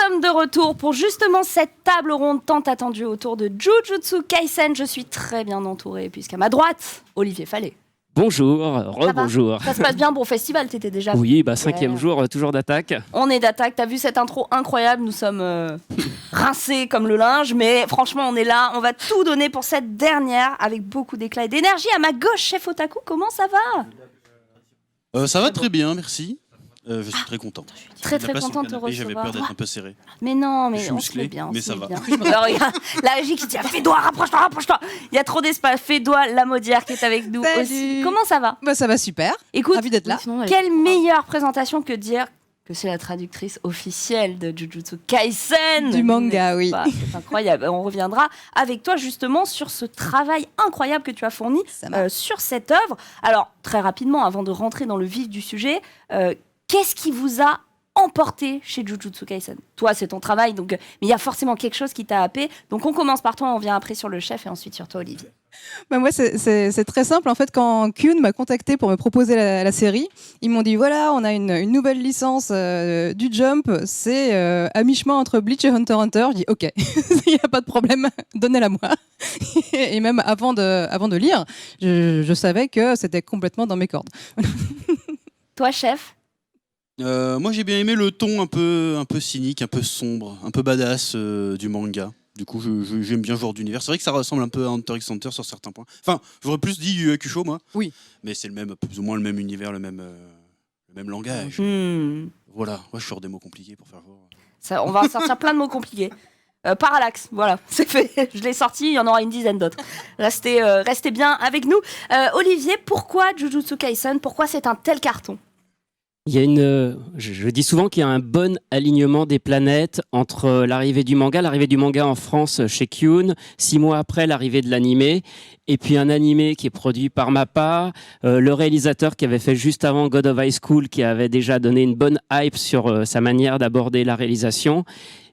sommes de retour pour justement cette table ronde tant attendue autour de Jujutsu Kaisen. Je suis très bien entourée puisqu'à ma droite, Olivier Fallet. Bonjour, rebonjour. Ça se passe bien, bon festival, t'étais déjà... Oui, 5e jour, toujours d'attaque. On est d'attaque, t'as vu cette intro incroyable, nous sommes rincés comme le linge, mais franchement on est là, on va tout donner pour cette dernière avec beaucoup d'éclat et d'énergie. À ma gauche, chef Otaku, comment ça va? Ça va très bien, merci. Je suis très content. Très content de te recevoir. J'avais peur d'être un peu serré. Mais non, mais je suis on musclé, se met bien. mais ça va. Alors, regarde, la régie qui dit fais-toi, rapproche-toi. Il y a trop d'espace. Fais-toi, la Maudière qui est avec nous aussi. Comment ça va? Ça va super. Écoute, ravi d'être là. Quelle meilleure présentation que de dire que c'est la traductrice officielle de Jujutsu Kaisen. Du manga, oui. C'est incroyable. On reviendra avec toi justement sur ce travail incroyable que tu as fourni sur cette œuvre. Alors, très rapidement, avant de rentrer dans le vif du sujet, qu'est-ce qui vous a emporté chez Jujutsu Kaisen? Toi, c'est ton travail, mais il y a forcément quelque chose qui t'a happé. Donc, on commence par toi, on vient après sur le chef et ensuite sur toi, Olivier. Moi, c'est très simple. En fait, quand Kyun m'a contacté pour me proposer la série, ils m'ont dit voilà, on a une nouvelle licence du Jump, c'est à mi-chemin entre Bleach et Hunter x Hunter. Je dis ok, il n'y a pas de problème, donnez-la moi. Et même avant de lire, je savais que c'était complètement dans mes cordes. Toi, chef? Moi, j'ai bien aimé le ton un peu cynique, un peu sombre, un peu badass du manga. Du coup, j'aime bien ce genre d'univers. C'est vrai que ça ressemble un peu à Hunter x Hunter sur certains points. Enfin, j'aurais plus dit Yu Yu Hakusho, moi. Oui. Mais c'est plus ou moins le même univers, le même langage. Voilà, moi je sors des mots compliqués pour faire genre. On va sortir plein de mots compliqués. Parallaxe, voilà, c'est fait. Je l'ai sorti, il y en aura une dizaine d'autres. Restez bien avec nous. Olivier, pourquoi Jujutsu Kaisen? Pourquoi c'est un tel carton? Il y a je dis souvent qu'il y a un bon alignement des planètes entre l'arrivée du manga en France chez Kyun, 6 mois après l'arrivée de l'animé, et puis un animé qui est produit par MAPPA, le réalisateur qui avait fait juste avant God of High School, qui avait déjà donné une bonne hype sur sa manière d'aborder la réalisation.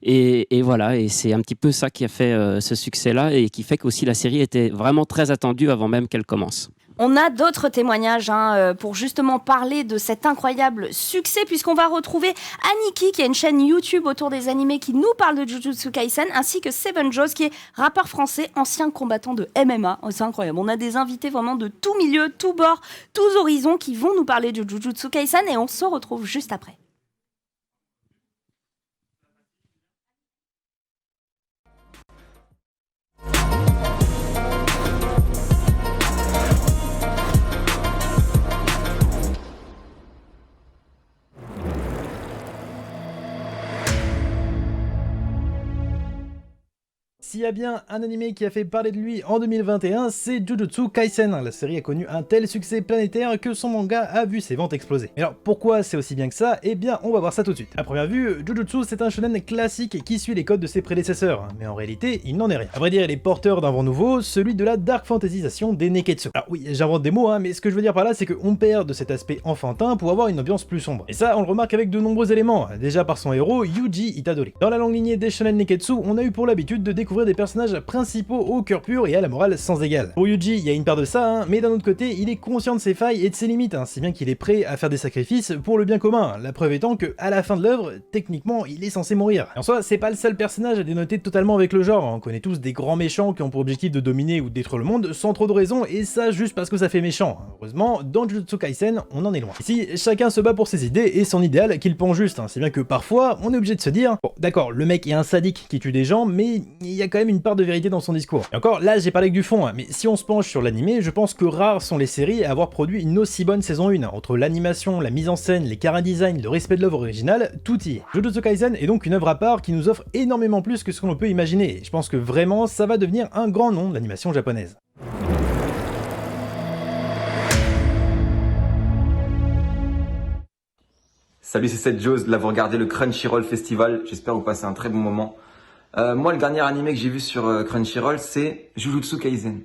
Et voilà, et c'est un petit peu ça qui a fait ce succès-là et qui fait qu'aussi la série était vraiment très attendue avant même qu'elle commence. On a d'autres témoignages pour justement parler de cet incroyable succès, puisqu'on va retrouver Aniki, qui a une chaîne YouTube autour des animés, qui nous parle de Jujutsu Kaisen, ainsi que Seven Joes, qui est rappeur français, ancien combattant de MMA. Oh, c'est incroyable. On a des invités vraiment de tout milieu, tout bord, tous horizons, qui vont nous parler de Jujutsu Kaisen, et on se retrouve juste après. S'il y a bien un animé qui a fait parler de lui en 2021, c'est Jujutsu Kaisen. La série a connu un tel succès planétaire que son manga a vu ses ventes exploser. Mais alors pourquoi c'est aussi bien que ça? Eh bien on va voir ça tout de suite. À première vue, Jujutsu c'est un shonen classique qui suit les codes de ses prédécesseurs, mais en réalité il n'en est rien. À vrai dire il est porteur d'un vent nouveau, celui de la dark fantasysation des neketsu. Alors oui, j'invente des mots, mais ce que je veux dire par là c'est qu'on perd de cet aspect enfantin pour avoir une ambiance plus sombre. Et ça on le remarque avec de nombreux éléments, déjà par son héros Yuji Itadori. Dans la longue lignée des shonen neketsu, on a eu pour l'habitude de découvrir des personnages principaux au cœur pur et à la morale sans égale. Pour Yuji, il y a une part de ça, mais d'un autre côté, il est conscient de ses failles et de ses limites, si bien qu'il est prêt à faire des sacrifices pour le bien commun. La preuve étant que, à la fin de l'œuvre, techniquement, il est censé mourir. Et en soi, c'est pas le seul personnage à dénoter totalement avec le genre. On connaît tous des grands méchants qui ont pour objectif de dominer ou de détruire le monde sans trop de raison, et ça juste parce que ça fait méchant. Heureusement, dans Jujutsu Kaisen, on en est loin. Ici, chacun se bat pour ses idées et son idéal qu'il pense juste, si bien que parfois, on est obligé de se dire bon, d'accord, le mec est un sadique qui tue des gens, mais il y a quand même une part de vérité dans son discours. Et encore, là j'ai parlé que du fond, mais si on se penche sur l'animé, je pense que rares sont les séries à avoir produit une aussi bonne saison 1. Entre l'animation, la mise en scène, les chara-design, le respect de l'œuvre originale, tout y est. Jujutsu Kaisen est donc une œuvre à part qui nous offre énormément plus que ce qu'on peut imaginer, et je pense que vraiment ça va devenir un grand nom de l'animation japonaise. Salut, c'est Seth Joes, là vous regardez le Crunchyroll Festival, j'espère vous passer un très bon moment. Moi, le dernier animé que j'ai vu sur Crunchyroll, c'est Jujutsu Kaisen.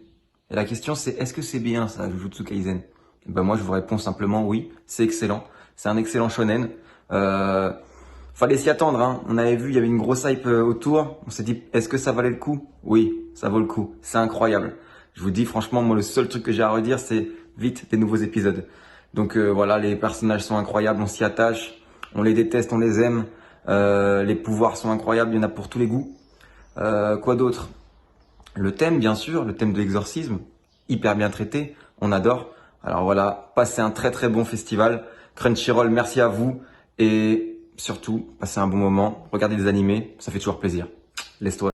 Et la question, c'est est-ce que c'est bien ça, Jujutsu Kaisen? Et ben moi, je vous réponds simplement oui, c'est excellent. C'est un excellent shonen. Fallait s'y attendre, On avait vu, il y avait une grosse hype autour. On s'est dit, est-ce que ça valait le coup? Oui, ça vaut le coup. C'est incroyable. Je vous dis, franchement, moi, le seul truc que j'ai à redire, c'est vite des nouveaux épisodes. Donc voilà, les personnages sont incroyables, on s'y attache, on les déteste, on les aime. Les pouvoirs sont incroyables, il y en a pour tous les goûts. Quoi d'autre? Le thème, bien sûr, le thème de l'exorcisme, hyper bien traité, on adore. Alors voilà, passez un très très bon festival. Crunchyroll, merci à vous. Et surtout, passez un bon moment, regardez des animés, ça fait toujours plaisir. Laisse-toi.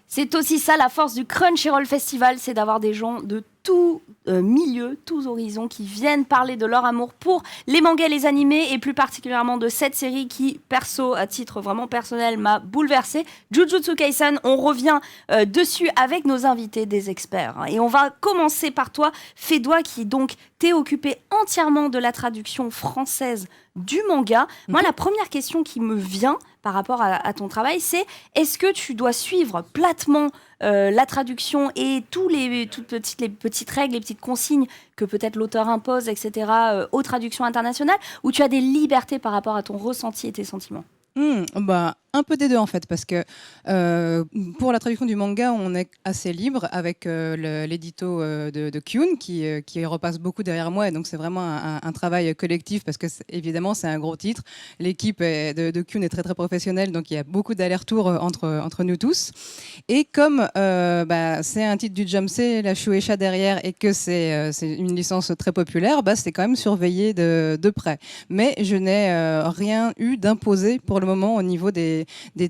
C'est aussi ça la force du Crunchyroll Festival, c'est d'avoir des gens de tous milieux, tous horizons qui viennent parler de leur amour pour les mangas et les animés et plus particulièrement de cette série qui, perso, à titre vraiment personnel, m'a bouleversée. Jujutsu Kaisen, on revient dessus avec nos invités des experts. Et on va commencer par toi, Fédois, qui donc t'es occupé entièrement de la traduction française du manga. Moi, la première question qui me vient par rapport à ton travail, c'est est-ce que tu dois suivre platement la traduction et les petites règles, les petites consignes que peut-être l'auteur impose, etc., aux traductions internationales, ou tu as des libertés par rapport à ton ressenti et tes sentiments? Un peu des deux en fait, parce que pour la traduction du manga, on est assez libre avec l'édito de Kyun qui repasse beaucoup derrière moi, et donc c'est vraiment un travail collectif parce que évidemment c'est un gros titre. L'équipe de Kyun est très très professionnelle, donc il y a beaucoup d'allers-retours entre nous tous. Et comme c'est un titre du Jump, c'est la Shueisha derrière et que c'est une licence très populaire, c'est quand même surveillé de près. Mais je n'ai rien eu d'imposé pour le moment au niveau des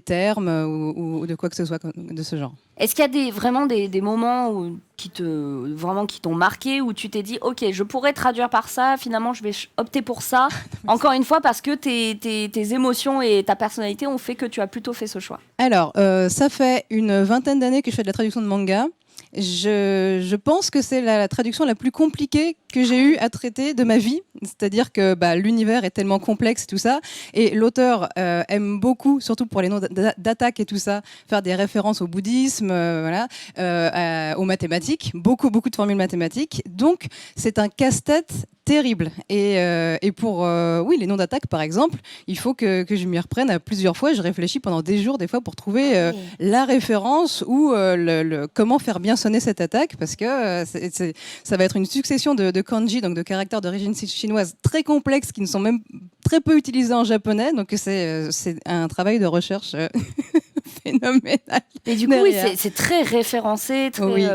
termes ou de quoi que ce soit de ce genre. Est-ce qu'il y a vraiment des moments qui t'ont marqué, où tu t'es dit ok, je pourrais traduire par ça, finalement je vais opter pour ça, encore une fois parce que tes émotions et ta personnalité ont fait que tu as plutôt fait ce choix? Alors, ça fait une vingtaine d'années que je fais de la traduction de manga. Je pense que c'est la traduction la plus compliquée que j'ai eu à traiter de ma vie. C'est-à-dire que l'univers est tellement complexe, tout ça. Et l'auteur aime beaucoup, surtout pour les noms d'attaque et tout ça, faire des références au bouddhisme, aux mathématiques. Beaucoup de formules mathématiques. Donc, c'est un casse-tête terrible. Et pour les noms d'attaque, par exemple, il faut que je m'y reprenne à plusieurs fois. Je réfléchis pendant des jours, des fois, pour trouver la référence ou comment faire bien sonner cette attaque, parce que ça va être une succession de kanji, donc de caractères d'origine chinoise très complexes qui ne sont même très peu utilisés en japonais. Donc c'est un travail de recherche phénoménal. Et du coup, c'est très référencé,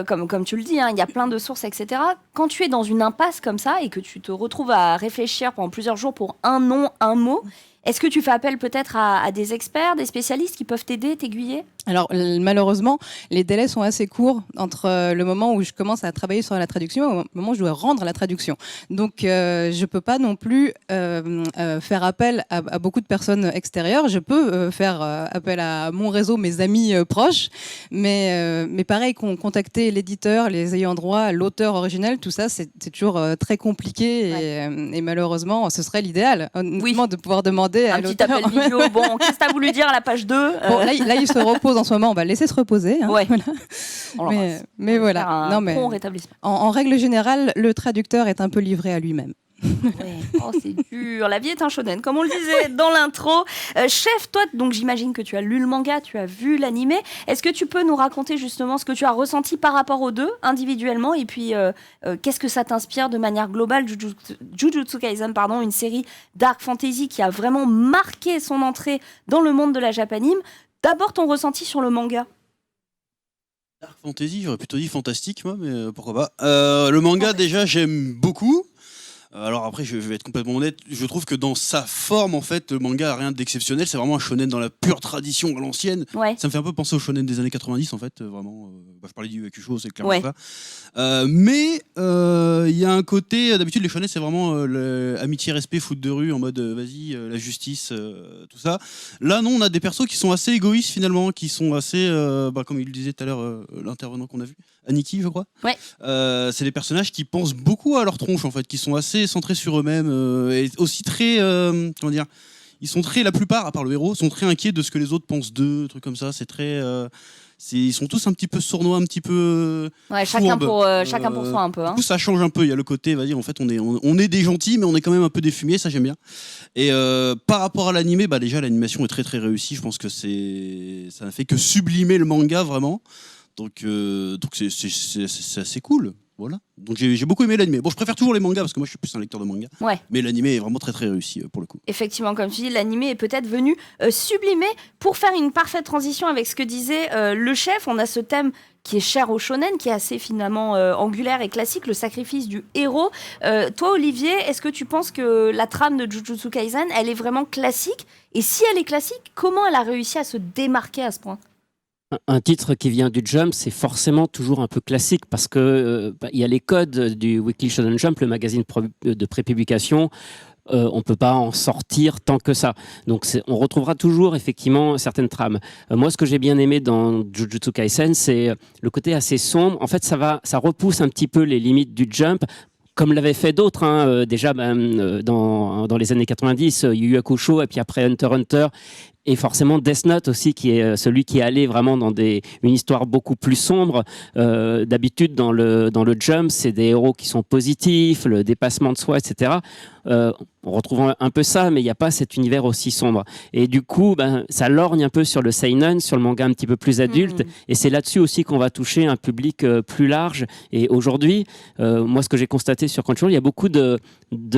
comme tu le dis, il y a plein de sources, etc. Quand tu es dans une impasse comme ça et que tu te retrouves à réfléchir pendant plusieurs jours pour un nom, un mot, est-ce que tu fais appel peut-être à des experts, des spécialistes qui peuvent t'aider, t'aiguiller? Alors malheureusement, les délais sont assez courts entre le moment où je commence à travailler sur la traduction et le moment où je dois rendre la traduction. Donc je peux pas non plus faire appel à beaucoup de personnes extérieures. Je peux faire appel à mon réseau, mes amis proches, mais pareil, contacter l'éditeur, les ayants droit, l'auteur originel, tout ça, c'est toujours très compliqué et malheureusement, ce serait l'idéal, honnêtement, de pouvoir demander à l'auteur. Un petit appel vidéo. Bon, qu'est-ce que tu as voulu dire à la page 2 Bon, là, il se repose en ce moment, on va le laisser se reposer. Ouais. Voilà. Mais voilà. Bon rétablissement. En règle générale, le traducteur est un peu livré à lui-même. Ouais. Oh, c'est dur. La vie est un shonen, comme on le disait dans l'intro. Chef, toi, donc j'imagine que tu as lu le manga, tu as vu l'animé. Est-ce que tu peux nous raconter justement ce que tu as ressenti par rapport aux deux, individuellement, et puis qu'est-ce que ça t'inspire de manière globale, Jujutsu Kaisen, une série dark fantasy qui a vraiment marqué son entrée dans le monde de la Japanime. D'abord, ton ressenti sur le manga. Dark Fantasy, j'aurais plutôt dit fantastique, moi, mais pourquoi pas. Le manga, déjà, j'aime beaucoup. Alors après, je vais être complètement honnête, je trouve que dans sa forme, en fait, le manga a rien d'exceptionnel. C'est vraiment un shonen dans la pure tradition à l'ancienne. Ouais. Ça me fait un peu penser au shonen des années 90, en fait, vraiment. Je parlais du Hakusho, c'est clairement ça. Mais il y a un côté, d'habitude, les shonen, c'est vraiment amitié, respect, foot de rue, en mode vas-y, la justice, tout ça. Là, non, on a des persos qui sont assez égoïstes, finalement, qui sont assez, comme il le disait tout à l'heure, l'intervenant qu'on a vu, Aniki, je crois. Ouais. C'est des personnages qui pensent beaucoup à leur tronche, en fait, qui sont assez centrés sur eux-mêmes et aussi très, comment dire, ils sont très, la plupart, à part le héros, sont très inquiets de ce que les autres pensent d'eux, trucs comme ça. C'est très, ils sont tous un petit peu sournois, un petit peu. Ouais, chacun pour soi un peu. Du coup, ça change un peu. Il y a le côté, vas-y, en fait, on est des gentils, mais on est quand même un peu des fumiers, ça j'aime bien. Et par rapport à l'animé, déjà l'animation est très très réussie. Je pense que ça n'a fait que sublimer le manga vraiment. Donc c'est assez cool. Voilà. Donc j'ai beaucoup aimé l'animé. Bon, je préfère toujours les mangas parce que moi je suis plus un lecteur de manga. Ouais. Mais l'animé est vraiment très très réussi pour le coup. Effectivement, comme tu dis, l'animé est peut-être venu sublimer pour faire une parfaite transition avec ce que disait le chef. On a ce thème qui est cher au shonen, qui est assez finalement angulaire et classique, le sacrifice du héros. Toi, Olivier, est-ce que tu penses que la trame de Jujutsu Kaisen, elle est vraiment classique ? Et si elle est classique, comment elle a réussi à se démarquer à ce point ? Un titre qui vient du Jump, c'est forcément toujours un peu classique parce que il y a les codes du Weekly Shonen Jump, le magazine de prépublication. On peut pas en sortir tant que ça. Donc on retrouvera toujours effectivement certaines trames. Moi, ce que j'ai bien aimé dans Jujutsu Kaisen, c'est le côté assez sombre. En fait, ça repousse un petit peu les limites du Jump. Comme l'avaient fait d'autres, déjà dans les années 90, Yu Yu Hakusho et puis après Hunter x Hunter. Et forcément Death Note aussi, qui est celui qui est allé vraiment dans une histoire beaucoup plus sombre. D'habitude, dans le Jump, c'est des héros qui sont positifs, le dépassement de soi, etc. On retrouve un peu ça, mais il n'y a pas cet univers aussi sombre. Et du coup, ça lorgne un peu sur le seinen, sur le manga un petit peu plus adulte. Et c'est là-dessus aussi qu'on va toucher un public plus large. Et aujourd'hui, moi, ce que j'ai constaté sur Crunchyroll, il y a beaucoup de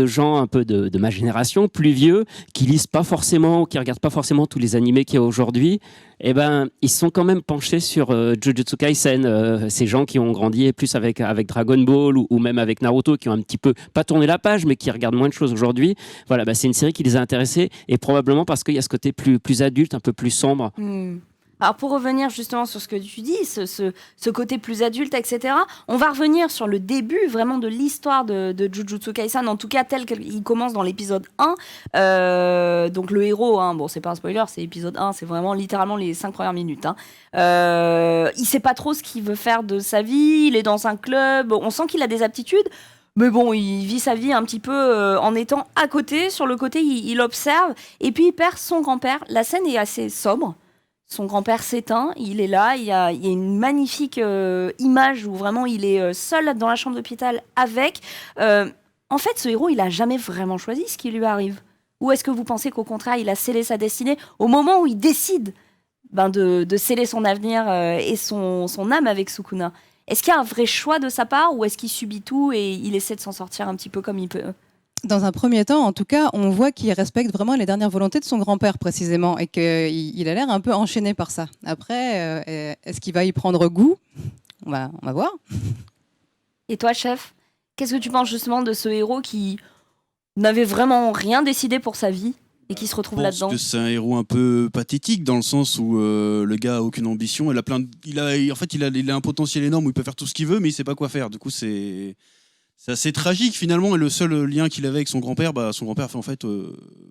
gens un peu de ma génération, plus vieux, qui lisent pas forcément, qui regardent pas forcément tous les animés qu'il y a aujourd'hui. Eh ben, ils sont quand même penchés sur Jujutsu Kaisen. Ces gens qui ont grandi plus avec Dragon Ball ou même avec Naruto, qui ont un petit peu pas tourné la page, mais qui regardent moins de choses aujourd'hui. Voilà, c'est une série qui les a intéressés et probablement parce qu'il y a ce côté plus adulte, un peu plus sombre. Alors pour revenir justement sur ce que tu dis, ce côté plus adulte, etc., on va revenir sur le début vraiment de l'histoire de Jujutsu Kaisen, en tout cas tel qu'il commence dans l'épisode 1. Donc le héros, bon c'est pas un spoiler, c'est l'épisode 1, c'est vraiment littéralement les 5 premières minutes. Il sait pas trop ce qu'il veut faire de sa vie, il est dans un club, on sent qu'il a des aptitudes. Mais bon, il vit sa vie un petit peu en étant à côté. Sur le côté, il observe. Et puis, il perd son grand-père. La scène est assez sobre. Son grand-père s'éteint. Il est là. Il y a une magnifique image où vraiment il est seul dans la chambre d'hôpital avec. En fait, ce héros, il n'a jamais vraiment choisi ce qui lui arrive. Ou est-ce que vous pensez qu'au contraire, il a scellé sa destinée au moment où il décide de sceller son avenir et son âme avec Sukuna ? Est-ce qu'il y a un vrai choix de sa part ou est-ce qu'il subit tout et il essaie de s'en sortir un petit peu comme il peut ? Dans un premier temps, en tout cas, on voit qu'il respecte vraiment les dernières volontés de son grand-père précisément et qu'il a l'air un peu enchaîné par ça. Après, est-ce qu'il va y prendre goût ? On va voir. Et toi, chef, qu'est-ce que tu penses justement de ce héros qui n'avait vraiment rien décidé pour sa vie et qui se retrouve là-dedans ? Je pense que c'est un héros un peu pathétique dans le sens où le gars a aucune ambition. Il a un potentiel énorme où il peut faire tout ce qu'il veut, mais il sait pas quoi faire. Du coup, c'est assez tragique finalement. Et le seul lien qu'il avait avec son grand-père, son grand-père fait en fait,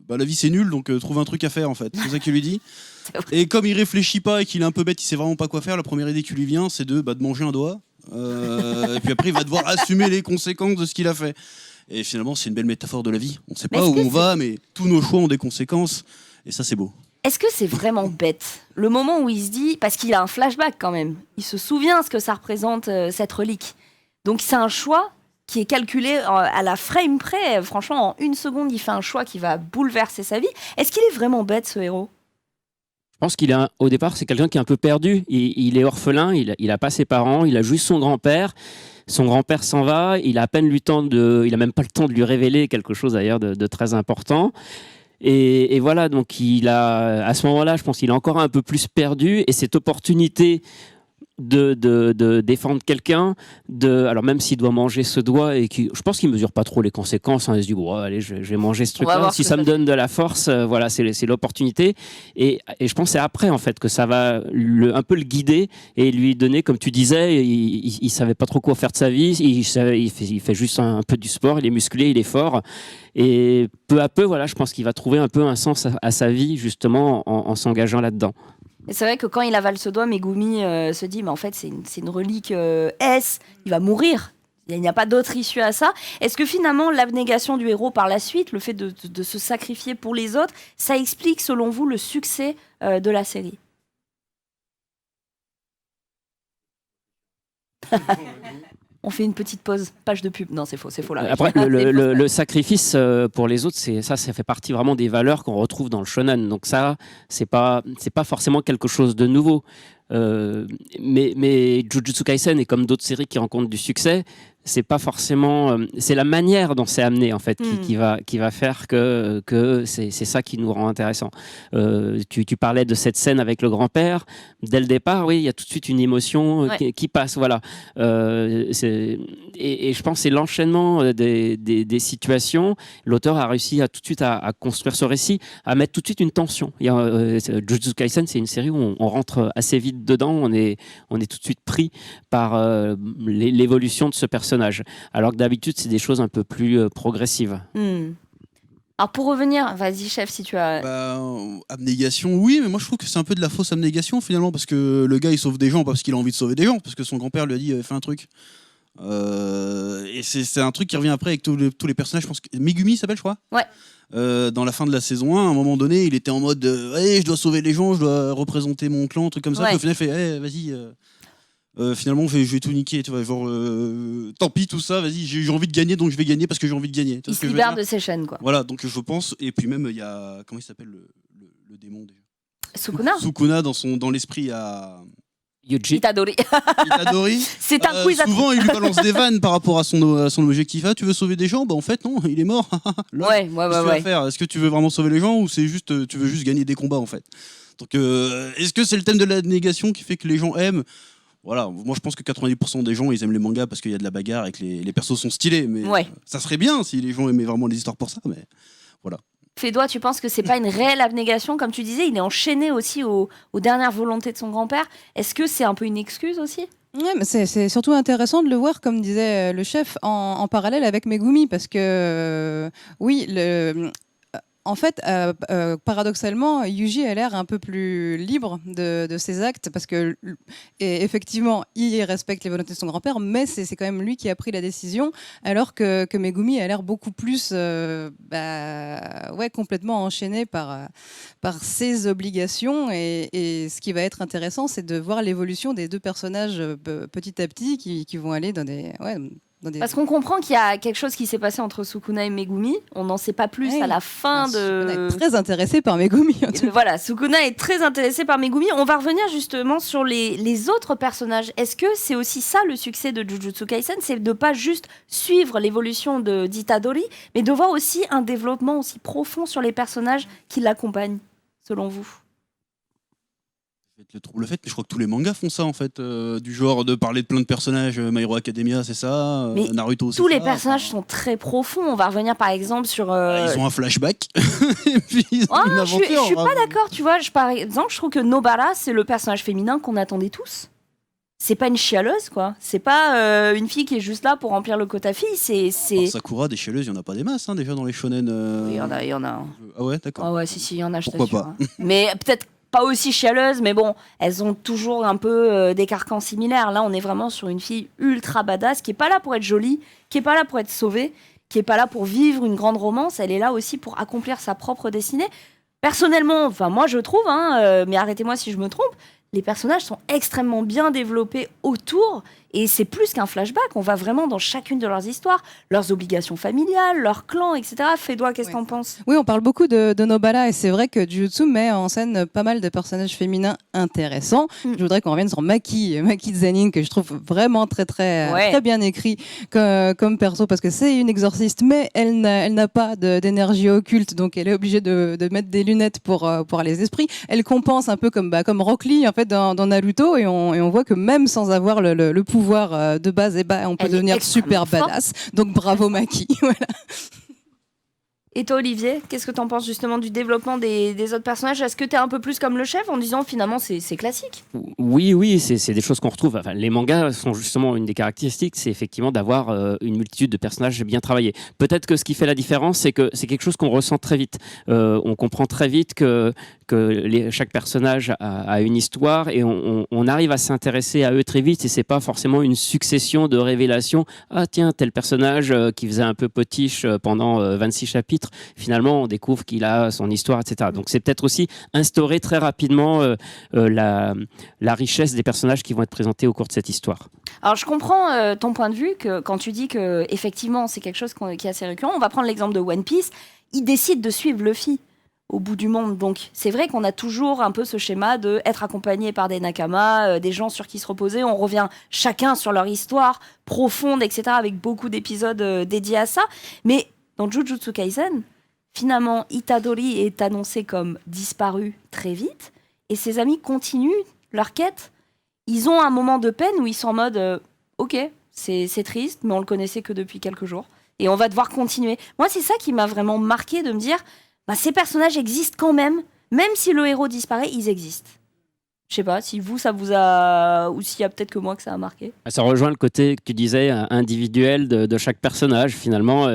la vie c'est nul, donc trouve un truc à faire en fait. C'est ça qu'il lui dit. Et comme il réfléchit pas et qu'il est un peu bête, il sait vraiment pas quoi faire. La première idée qui lui vient, c'est de manger un doigt. Et puis après, il va devoir assumer les conséquences de ce qu'il a fait. Et finalement, c'est une belle métaphore de la vie. On ne sait pas où on va, mais tous nos choix ont des conséquences. Et ça, c'est beau. Est-ce que c'est vraiment bête ? Le moment où il se dit... Parce qu'il a un flashback quand même. Il se souvient ce que ça représente, cette relique. Donc c'est un choix qui est calculé à la frame près. Franchement, en 1 seconde, il fait un choix qui va bouleverser sa vie. Est-ce qu'il est vraiment bête, ce héros ? Je pense au départ, c'est quelqu'un qui est un peu perdu. Il est orphelin, il a pas ses parents, il a juste son grand-père. Son grand-père s'en va, il a à peine il a même pas le temps de lui révéler quelque chose d'ailleurs de très important. Et voilà, donc à ce moment-là, je pense qu'il est encore un peu plus perdu et cette opportunité de défendre quelqu'un, alors même s'il doit manger ce doigt et je pense qu'il mesure pas trop les conséquences, il se dit allez, je vais manger ce truc-là, si ça me donne de la force, voilà, c'est l'opportunité et je pense que c'est après en fait que ça va un peu le guider et lui donner, comme tu disais, il savait pas trop quoi faire de sa vie, il fait juste un peu du sport, il est musclé, il est fort et peu à peu, voilà, je pense qu'il va trouver un peu un sens à sa vie justement en s'engageant là-dedans. Et c'est vrai que quand il avale ce doigt, Megumi se dit mais en fait c'est une relique S, il va mourir. Il n'y a pas d'autre issue à ça. Est-ce que finalement l'abnégation du héros par la suite, le fait de se sacrifier pour les autres, ça explique selon vous le succès de la série ? On fait une petite pause, page de pub. Non, c'est faux là. Après, le sacrifice pour les autres, ça fait partie vraiment des valeurs qu'on retrouve dans le shonen. Donc ça, c'est pas forcément quelque chose de nouveau. Mais Jujutsu Kaisen, et comme d'autres séries qui rencontrent du succès, c'est pas forcément, c'est la manière dont c'est amené en fait qui va faire que c'est ça qui nous rend intéressant. Tu parlais de cette scène avec le grand-père. Dès le départ, oui, il y a tout de suite une émotion qui passe. Voilà. Et je pense que c'est l'enchaînement des situations. L'auteur a réussi tout de suite à construire ce récit, à mettre tout de suite une tension. Jujutsu Kaisen, c'est une série où on rentre assez vite dedans. On est tout de suite pris par l'évolution de ce personnage. Alors que d'habitude, c'est des choses un peu plus progressives. Alors pour revenir, vas-y chef, si tu as... Abnégation, oui, mais moi je trouve que c'est un peu de la fausse abnégation finalement, parce que le gars il sauve des gens pas parce qu'il a envie de sauver des gens, parce que son grand-père lui a dit fais un truc. Et c'est un truc qui revient après avec tous les personnages. Je pense que Megumi s'appelle, je crois. Ouais. Dans la fin de la saison 1, à un moment donné, il était en mode je dois sauver les gens, je dois représenter mon clan, un truc comme ça. Puis au final, il fait vas-y. Finalement, je vais tout niquer, tu vois, genre, tant pis tout ça, vas-y, j'ai envie de gagner, donc je vais gagner parce que j'ai envie de gagner. Il se libère de ses chaînes, quoi. Voilà, donc je pense, et puis même, il y a, comment il s'appelle le démon déjà Sukuna. Sukuna, dans l'esprit à... Yuji. Itadori. Itadori. C'est un quiz à souvent, il lui balance des vannes par rapport à son objectif. Tu veux sauver des gens ? Bah en fait, non, il est mort. Ouais. Qu'est-ce que tu vas faire ? Est-ce que tu veux vraiment sauver les gens ou c'est juste, tu veux juste gagner des combats, en fait ? Donc, est-ce que c'est le thème de la négation qui fait que les gens aiment ? Voilà, moi je pense que 90% des gens ils aiment les mangas parce qu'il y a de la bagarre et que les persos sont stylés, mais ça serait bien si les gens aimaient vraiment les histoires pour ça, mais voilà. Fédois, tu penses que c'est pas une réelle abnégation, comme tu disais, il est enchaîné aussi aux dernières volontés de son grand-père. Est-ce que c'est un peu une excuse aussi ? Ouais, mais c'est surtout intéressant de le voir, comme disait le chef, en parallèle avec Megumi, parce que oui, en fait, paradoxalement, Yuji a l'air un peu plus libre de ses actes parce que, et effectivement, il respecte les volontés de son grand-père, mais c'est quand même lui qui a pris la décision, alors que Megumi a l'air beaucoup plus, complètement enchaîné par ses obligations. Et ce qui va être intéressant, c'est de voir l'évolution des deux personnages petit à petit qui vont aller dans des... Parce qu'on comprend qu'il y a quelque chose qui s'est passé entre Sukuna et Megumi. On n'en sait pas plus à la fin de... Sukuna est très intéressé par Megumi. Voilà, Sukuna est très intéressé par Megumi. On va revenir justement sur les autres personnages. Est-ce que c'est aussi ça le succès de Jujutsu Kaisen ? C'est de pas juste suivre l'évolution d'Itadori, mais de voir aussi un développement aussi profond sur les personnages qui l'accompagnent, selon vous ? Le trouble fait, mais je crois que tous les mangas font ça en fait, du genre de parler de plein de personnages. My Hero Academia, c'est ça. Naruto, c'est ça. Tous les personnages sont très profonds. On va revenir par exemple sur. Ils ont un flashback. Et puis ils ont une aventure. Je suis pas d'accord. Tu vois, par exemple, je trouve que Nobara, c'est le personnage féminin qu'on attendait tous. C'est pas une chialeuse, quoi. C'est pas une fille qui est juste là pour remplir le quota fille. C'est. Sakura, des chialeuses, il y en a pas des masses déjà dans les shonen. Il y en a. Ah ouais, d'accord. Ah ouais, si, il y en a. Je Pourquoi pas. Mais peut-être pas aussi chialeuse, mais bon, elles ont toujours un peu des carcans similaires. Là, on est vraiment sur une fille ultra badass qui est pas là pour être jolie, qui est pas là pour être sauvée, qui est pas là pour vivre une grande romance. Elle est là aussi pour accomplir sa propre destinée. Personnellement, enfin moi je trouve, mais arrêtez-moi si je me trompe, les personnages sont extrêmement bien développés autour. Et c'est plus qu'un flashback, on va vraiment dans chacune de leurs histoires, leurs obligations familiales, leurs clans, etc. Fédois, qu'est-ce que t'en penses ? Oui, on parle beaucoup de Nobara et c'est vrai que Jujutsu met en scène pas mal de personnages féminins intéressants. Je voudrais qu'on revienne sur Maki Zenin, que je trouve vraiment très bien écrit comme perso, parce que c'est une exorciste, mais elle n'a pas d'énergie occulte, donc elle est obligée de mettre des lunettes pour les esprits. Elle compense un peu comme Rock Lee en fait dans Naruto, et on voit que même sans avoir le pouvoir de base, on peut devenir super badass. Donc bravo Maki. Voilà. Et toi Olivier, qu'est-ce que t'en penses justement du développement des autres personnages ? Est-ce que t'es un peu plus comme le chef en disant finalement c'est classique ? Oui, c'est des choses qu'on retrouve. Enfin, les mangas sont justement une des caractéristiques, c'est effectivement d'avoir une multitude de personnages bien travaillés. Peut-être que ce qui fait la différence, c'est que c'est quelque chose qu'on ressent très vite. On comprend très vite que chaque personnage a une histoire et on arrive à s'intéresser à eux très vite, et c'est pas forcément une succession de révélations. Ah tiens, tel personnage qui faisait un peu potiche pendant 26 chapitres, autre. Finalement, on découvre qu'il a son histoire, etc. Donc c'est peut-être aussi instaurer très rapidement la richesse des personnages qui vont être présentés au cours de cette histoire. Alors je comprends ton point de vue que quand tu dis que effectivement c'est quelque chose qui est assez récurrent. On va prendre l'exemple de One Piece. Ils décident de suivre Luffy au bout du monde. Donc c'est vrai qu'on a toujours un peu ce schéma de être accompagné par des nakamas, des gens sur qui se reposer. On revient chacun sur leur histoire profonde, etc. avec beaucoup d'épisodes dédiés à ça. Mais dans Jujutsu Kaisen, finalement, Itadori est annoncé comme disparu très vite et ses amis continuent leur quête. Ils ont un moment de peine où ils sont en mode ok, c'est triste, mais on le connaissait que depuis quelques jours. Et on va devoir continuer. Moi, c'est ça qui m'a vraiment marqué de me dire ces personnages existent quand même si le héros disparaît, ils existent. Je sais pas si vous, ça vous a... Ou s'il y a peut-être que moi que ça a marqué. Ça rejoint le côté que tu disais individuel de chaque personnage. Finalement,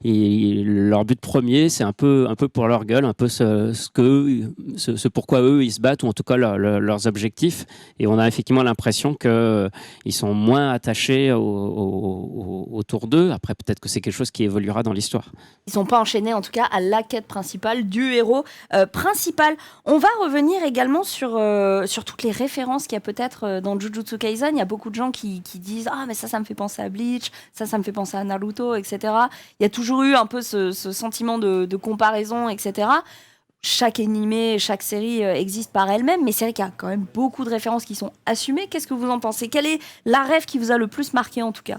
leur but premier, c'est un peu pour leur gueule, un peu ce pourquoi eux ils se battent, ou en tout cas leurs objectifs. Et on a effectivement l'impression qu'ils sont moins attachés autour d'eux. Après, peut-être que c'est quelque chose qui évoluera dans l'histoire. Ils sont pas enchaînés en tout cas à la quête principale du héros principal. On va revenir également sur toutes les références qu'il y a peut-être dans Jujutsu Kaisen. Il y a beaucoup de gens qui disent « Ah, mais ça me fait penser à Bleach, ça me fait penser à Naruto, etc. » Il y a toujours eu un peu ce sentiment de comparaison, etc. Chaque animé, chaque série existe par elle-même, mais c'est vrai qu'il y a quand même beaucoup de références qui sont assumées. Qu'est-ce que vous en pensez? Quelle est la rêve qui vous a le plus marqué en tout cas?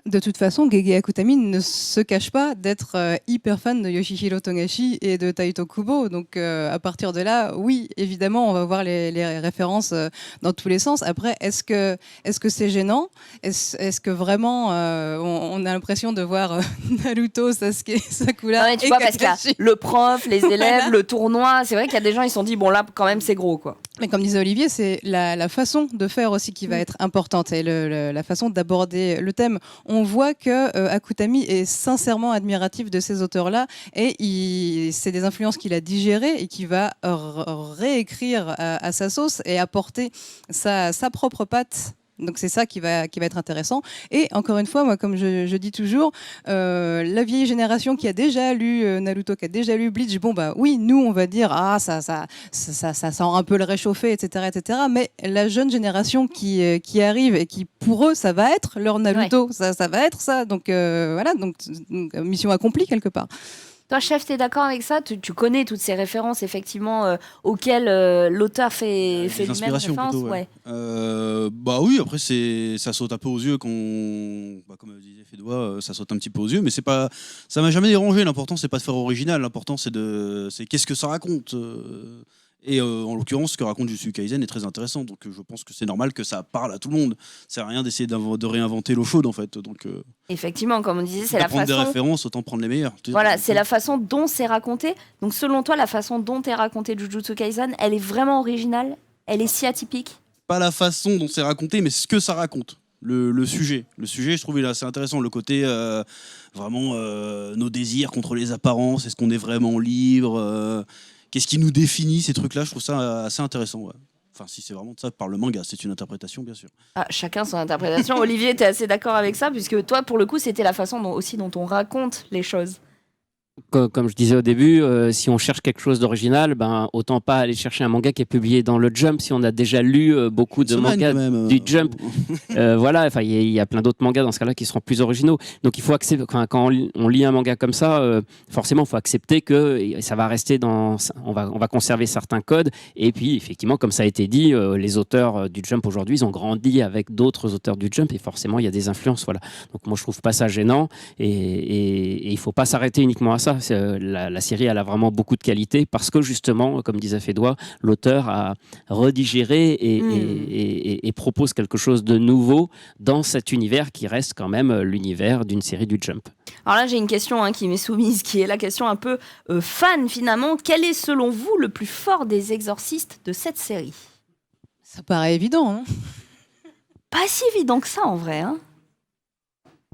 De toute façon, Gege Akutami ne se cache pas d'être hyper fan de Yoshihiro Togashi et de Taito Kubo. Donc, à partir de là, oui, évidemment, on va voir les références dans tous les sens. Après, est-ce que c'est gênant? Est-ce que vraiment on a l'impression de voir Naruto, Sasuke, Sakura? Non, mais tu vois, parce qu'il y a le prof, les élèves, le tournoi. C'est vrai qu'il y a des gens, ils se sont dit, bon là, quand même, c'est gros, quoi. Mais comme disait Olivier, c'est la façon de faire aussi qui va être importante et la façon d'aborder le thème. On voit que Akutami est sincèrement admiratif de ces auteurs-là et c'est des influences qu'il a digérées et qu'il va réécrire à sa sauce et apporter sa propre patte. Donc c'est ça qui va être intéressant. Et encore une fois, moi, comme je dis toujours, la vieille génération qui a déjà lu Naruto, qui a déjà lu Bleach, bon bah oui, nous on va dire ça sent un peu le réchauffé, etc., etc. Mais la jeune génération qui arrive et qui pour eux ça va être leur Naruto, ouais. ça va être ça. Donc voilà, donc mission accomplie quelque part. Toi, chef, t'es d'accord avec ça? Tu connais toutes ces références, effectivement, auxquelles l'auteur fait lui-même référence, ouais. Bah oui, après, ça saute un peu aux yeux quand... comme disait Fédois, ça saute un petit peu aux yeux, mais ça m'a jamais dérangé. L'important, c'est pas de faire original. L'important, c'est qu'est-ce que ça raconte. Et en l'occurrence, ce que raconte Jujutsu Kaisen est très intéressant. Donc je pense que c'est normal que ça parle à tout le monde. Ça sert à rien d'essayer de réinventer l'eau chaude, en fait. Donc, effectivement, comme on disait, c'est la façon... prendre des références, autant prendre les meilleures. Voilà, c'est la façon dont c'est raconté. Donc selon toi, la façon dont est raconté Jujutsu Kaisen, elle est vraiment originale? Elle est si atypique? Pas la façon dont c'est raconté, mais ce que ça raconte. Le sujet. Le sujet, je trouve, il est assez intéressant. Le côté, vraiment, nos désirs contre les apparences. Est-ce qu'on est vraiment libre qu'est-ce qui nous définit, ces trucs-là? Je trouve ça assez intéressant. Ouais. Enfin, si c'est vraiment de ça par le manga, c'est une interprétation, bien sûr. Ah, chacun son interprétation. Olivier, t'es assez d'accord avec ça? Puisque toi, pour le coup, c'était la façon dont on raconte les choses. Comme je disais au début, si on cherche quelque chose d'original, autant pas aller chercher un manga qui est publié dans le Jump si on a déjà lu beaucoup de mangas du Jump. Voilà, enfin il y a plein d'autres mangas dans ce cas-là qui seront plus originaux. Donc il faut accepter, quand on lit un manga comme ça, forcément il faut accepter que ça va rester on va conserver certains codes. Et puis effectivement, comme ça a été dit, les auteurs du Jump aujourd'hui, ils ont grandi avec d'autres auteurs du Jump et forcément il y a des influences. Voilà. Donc moi je trouve pas ça gênant et il faut pas s'arrêter uniquement à ça. La série elle a vraiment beaucoup de qualité parce que justement, comme disait Fédois, l'auteur a redigéré et propose quelque chose de nouveau dans cet univers qui reste quand même l'univers d'une série du Jump. Alors là j'ai une question qui m'est soumise, qui est la question un peu fan finalement. Quel est selon vous le plus fort des exorcistes de cette série? Ça paraît évident, hein? Pas si évident que ça en vrai, hein?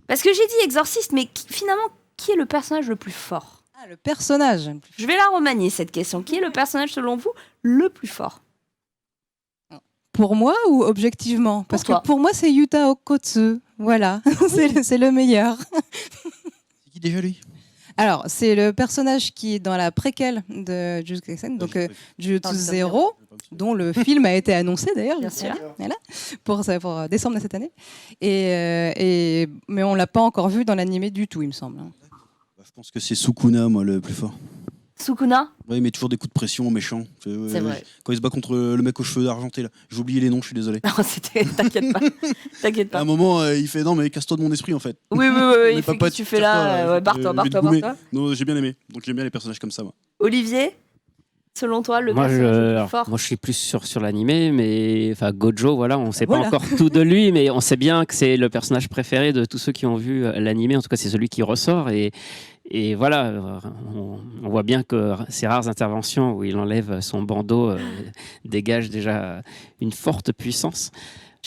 Parce que j'ai dit exorciste, mais finalement, qui est le personnage le plus fort? Ah, le personnage. Je vais la remanier, cette question. Qui est le personnage, selon vous, le plus fort? Pour moi ou objectivement? Parce que pour moi, c'est Yuta Okkotsu. Voilà, c'est le meilleur. C'est qui déjà lui? Alors, c'est le personnage qui est dans la préquelle de Jujutsu Kaisen, donc Jujutsu Zero, dont le film a été annoncé d'ailleurs, Bien sûr. voilà, pour décembre de cette année. Mais on l'a pas encore vu dans l'animé du tout, il me semble. Je pense que c'est Sukuna, moi, le plus fort. Sukuna. Ouais, il met toujours des coups de pression aux méchants. C'est vrai. Quand il se bat contre le mec aux cheveux argentés, là. J'ai oublié les noms, je suis désolé. Non, t'inquiète pas. T'inquiète À pas. un moment, il fait non, mais casse-toi de mon esprit, en fait. Oui, On il est fait pas que tu fais là. Ouais, barre-toi. Non, j'ai bien aimé. Donc j'aime bien les personnages comme ça, moi. Olivier, selon toi, le Moi, personnage le plus fort. moi, je suis plus sur l'animé, mais enfin Gojo, voilà, on ne sait pas Voilà. encore tout de lui, mais on sait bien que c'est le personnage préféré de tous ceux qui ont vu l'animé. En tout cas, c'est celui qui ressort et voilà, on voit bien que ces rares interventions où il enlève son bandeau dégagent déjà une forte puissance.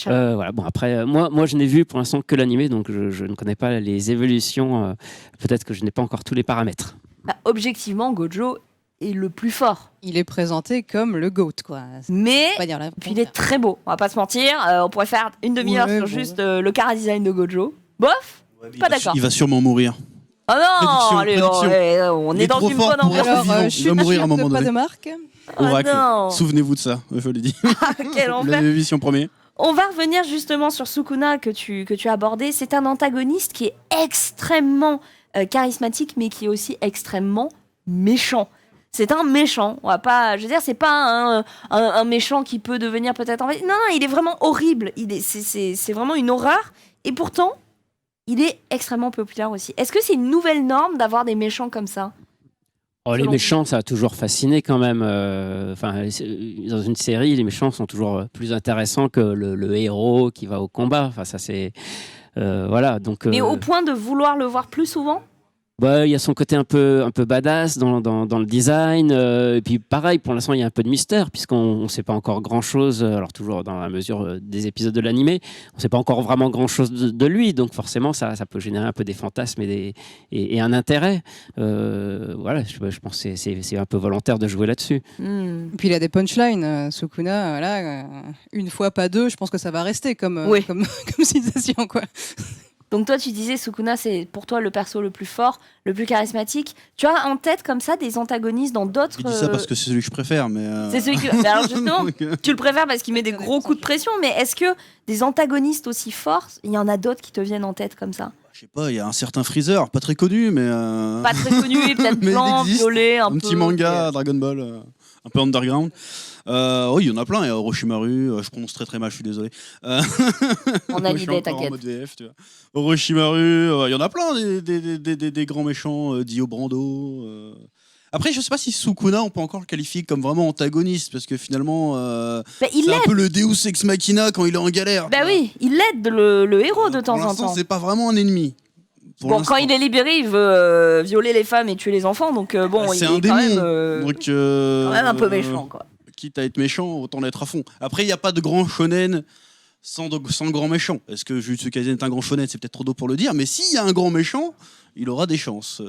Voilà. Bon, après, moi, je n'ai vu pour l'instant que l'animé, donc je ne connais pas les évolutions. Peut-être que je n'ai pas encore tous les paramètres. Bah, objectivement, Gojo est le plus fort. Il est présenté comme le GOAT, quoi. Mais Pas dire la- puis il est très beau. On va pas se mentir. On pourrait faire une demi-heure Ouais, sur bon. juste le chara-design de Gojo. Bof. Pas d'accord. Il va sûrement mourir. Oh non, allez, prédiction. on Il est est dans trop une fort bonne pour ambiance. être Alors, vivant. Il chute, va mourir à un chute, moment pas donné. de marque. Oracle. non. Souvenez-vous de ça, je le dis. Quel Vous enfer. l'avez vu si en premier. On va revenir justement sur Sukuna que tu as abordé. C'est un antagoniste qui est extrêmement charismatique, mais qui est aussi extrêmement méchant. C'est un méchant. On va pas, je veux dire, c'est pas un méchant qui peut devenir peut-être en fait. Non, il est vraiment horrible. C'est vraiment une horreur. Et pourtant, il est extrêmement populaire aussi. Est-ce que c'est une nouvelle norme d'avoir des méchants comme ça? Oh, les Selon méchants, ça a toujours fasciné quand même. Enfin, dans une série, les méchants sont toujours plus intéressants que le héros qui va au combat. Enfin, ça c'est voilà. Donc, Mais au point de vouloir le voir plus souvent? bah, il y a son côté un peu badass dans le design. Et puis pareil, pour l'instant, il y a un peu de mystère puisqu'on ne sait pas encore grand-chose. Alors toujours dans la mesure des épisodes de l'animé, on ne sait pas encore vraiment grand-chose de lui. Donc forcément, ça peut générer un peu des fantasmes et un intérêt. Voilà, je pense que c'est un peu volontaire de jouer là-dessus. Et puis il a des punchlines, Sukuna, voilà, une fois pas deux, je pense que ça va rester comme, Oui. comme citation, quoi. Donc toi, tu disais Sukuna, c'est pour toi le perso le plus fort, le plus charismatique. Tu as en tête comme ça des antagonistes dans d'autres... Il dit ça parce que c'est celui que je préfère, mais. C'est celui que... Mais alors justement, Donc, tu le préfères parce qu'il met des gros coups de pression, mais est-ce que des antagonistes aussi forts, il y en a d'autres qui te viennent en tête comme ça? je sais pas, il y a un certain Freezer, pas très connu, mais. Pas très connu, peut-être Mais il blanc, existe. violet, un Un peu... petit manga, Dragon Ball, un peu underground. Oui, il y en a plein. Il y a Orochimaru, je prononce très très mal, je suis désolé. On a Moi, je suis l'idée, encore t'inquiète. en mode VF, tu vois. Orochimaru, il y en a plein, des grands méchants, Dio Brando. Après, je sais pas si Sukuna, on peut encore le qualifier comme vraiment antagoniste, parce que finalement, Bah, il c'est un l'aide. peu le Deus Ex Machina quand il est en galère. Bah oui, il aide le héros de temps Pour en l'instant, temps. c'est pas vraiment un ennemi. Pour Bon, l'instant. quand il est libéré, il veut violer les femmes et tuer les enfants, donc bon, il C'est est un quand démon. même, Donc, quand même un peu méchant, quoi. Quitte à être méchant, autant l'être à fond. Après, il n'y a pas de grand shonen sans grand méchant. Est-ce que Jujutsu Kaisen est un grand shonen? C'est peut-être trop tôt pour le dire, mais s'il y a un grand méchant, il aura des chances.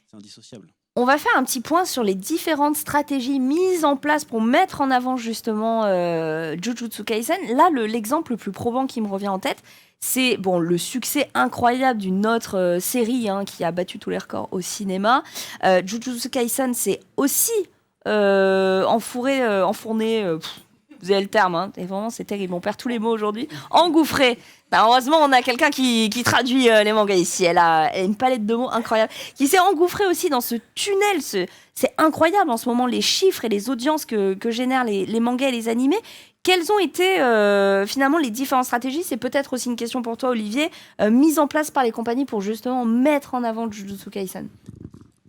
C'est indissociable. On va faire un petit point sur les différentes stratégies mises en place pour mettre en avant justement Jujutsu Kaisen. Là, l'exemple le plus probant qui me revient en tête, c'est bon, le succès incroyable d'une autre série qui a battu tous les records au cinéma. Jujutsu Kaisen, c'est aussi enfourné, vous avez le terme, et vraiment c'est terrible, on perd tous les mots aujourd'hui, engouffré. Bah, heureusement, on a quelqu'un qui traduit les mangas ici. Elle a une palette de mots incroyable, qui s'est engouffrée aussi dans ce tunnel. C'est incroyable en ce moment, les chiffres et les audiences que génèrent les mangas et les animés. Quelles ont été finalement les différentes stratégies? C'est peut-être aussi une question pour toi, Olivier, mises en place par les compagnies pour justement mettre en avant Jujutsu Kaisen.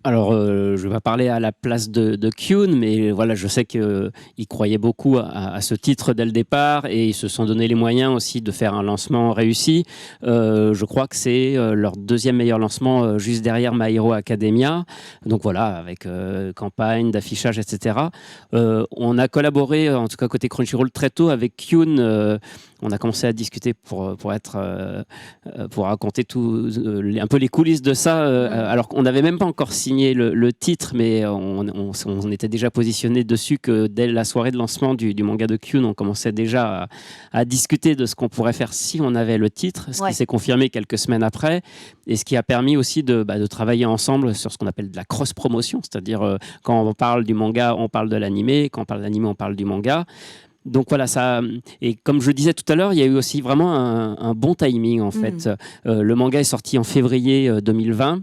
Alors, je vais pas parler à la place de Kyun, mais voilà, je sais qu'ils croyaient beaucoup à ce titre dès le départ et ils se sont donné les moyens aussi de faire un lancement réussi. Je crois que c'est leur deuxième meilleur lancement juste derrière My Hero Academia. Donc voilà, avec campagne, d'affichage, etc. On a collaboré, en tout cas côté Crunchyroll, très tôt avec Kyun. On a commencé à discuter pour raconter tout, un peu les coulisses de ça, alors qu'on n'avait même pas encore signé signé le titre, mais on était déjà positionné dessus que dès la soirée de lancement du manga de Kyun, on commençait déjà à discuter de ce qu'on pourrait faire si on avait le titre, ce qui s'est confirmé quelques semaines après, et ce qui a permis aussi de travailler ensemble sur ce qu'on appelle de la cross-promotion, c'est-à-dire quand on parle du manga, on parle de l'animé, quand on parle de l'animé, on parle du manga. Donc voilà, ça, et comme je le disais tout à l'heure, il y a eu aussi vraiment un bon timing en fait. Le manga est sorti en février 2020.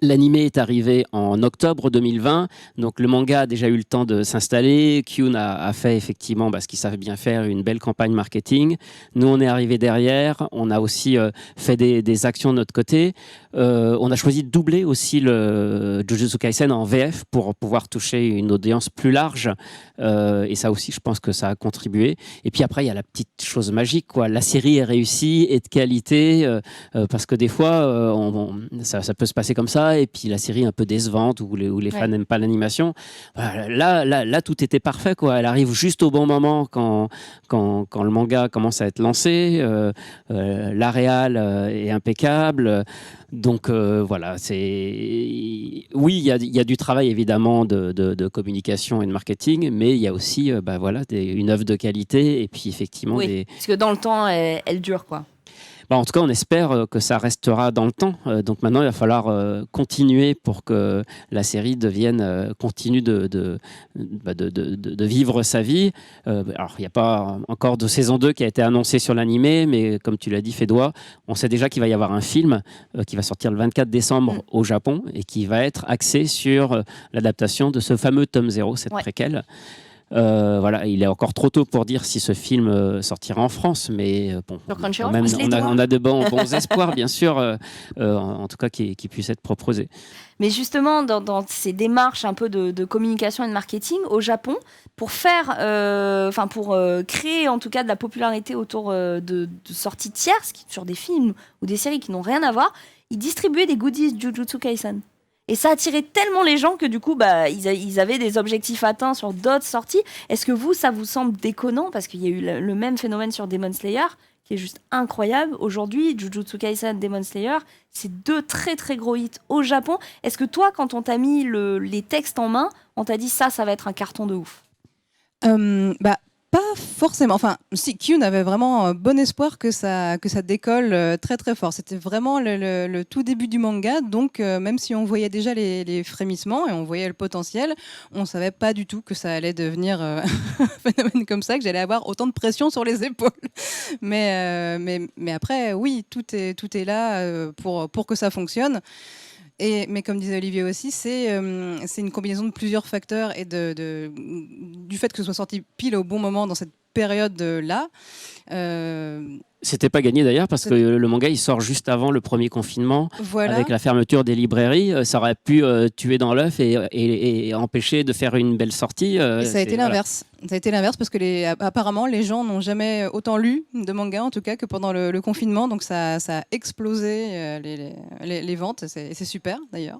L'animé est arrivé en octobre 2020, donc le manga a déjà eu le temps de s'installer. Kyun a fait effectivement ce qu'ils savent bien faire, une belle campagne marketing. Nous, on est arrivé derrière, on a aussi fait des actions de notre côté. On a choisi de doubler aussi le Jujutsu Kaisen en VF pour pouvoir toucher une audience plus large. Et ça aussi, je pense que ça a contribué. Et puis après, il y a la petite chose magique, quoi. La série est réussie et de qualité, parce que des fois, ça peut se passer comme ça. Et puis la série un peu décevante où les fans n'aiment pas l'animation. Là, tout était parfait, quoi. Elle arrive juste au bon moment quand le manga commence à être lancé. La réal est impeccable. Donc voilà, oui, il y a du travail évidemment de communication et de marketing, mais il y a aussi une œuvre de qualité et puis effectivement parce que dans le temps, elle dure, quoi. En tout cas, on espère que ça restera dans le temps. Donc maintenant, il va falloir continuer pour que la série continue de vivre sa vie. Alors, il n'y a pas encore de saison 2 qui a été annoncée sur l'animé, mais comme tu l'as dit, Fédois, on sait déjà qu'il va y avoir un film qui va sortir le 24 décembre au Japon et qui va être axé sur l'adaptation de ce fameux tome 0, cette préquelle. Voilà, il est encore trop tôt pour dire si ce film sortira en France, mais bon, quand même, on a de bons espoirs, bien sûr, en tout cas, qui puisse être proposé. Mais justement, dans ces démarches un peu de communication et de marketing au Japon, pour créer en tout cas de la popularité autour de sorties tierces sur des films ou des séries qui n'ont rien à voir, ils distribuaient des goodies Jujutsu Kaisen. Et ça attirait tellement les gens que du coup, ils avaient des objectifs atteints sur d'autres sorties. Est-ce que ça vous semble déconnant? Parce qu'il y a eu le même phénomène sur Demon Slayer, qui est juste incroyable. Aujourd'hui, Jujutsu Kaisen, Demon Slayer, c'est 2 très très gros hits au Japon. Est-ce que toi, quand on t'a mis les textes en main, on t'a dit ça va être un carton de ouf? Pas forcément. Enfin, si Kyun avait vraiment bon espoir que ça décolle très très fort. C'était vraiment le tout début du manga, donc même si on voyait déjà les frémissements et on voyait le potentiel, on savait pas du tout que ça allait devenir un phénomène comme ça, que j'allais avoir autant de pression sur les épaules. Mais après, oui, tout est là pour que ça fonctionne. Mais comme disait Olivier aussi, c'est une combinaison de plusieurs facteurs et du fait que ce soit sorti pile au bon moment dans cette période-là. C'était pas gagné d'ailleurs parce que le manga il sort juste avant le premier confinement, avec la fermeture des librairies. Ça aurait pu tuer dans l'œuf et empêcher de faire une belle sortie. Et ça a été l'inverse. Ça a été l'inverse parce que apparemment les gens n'ont jamais autant lu de manga en tout cas que pendant le confinement. Donc ça a explosé les ventes. C'est super d'ailleurs.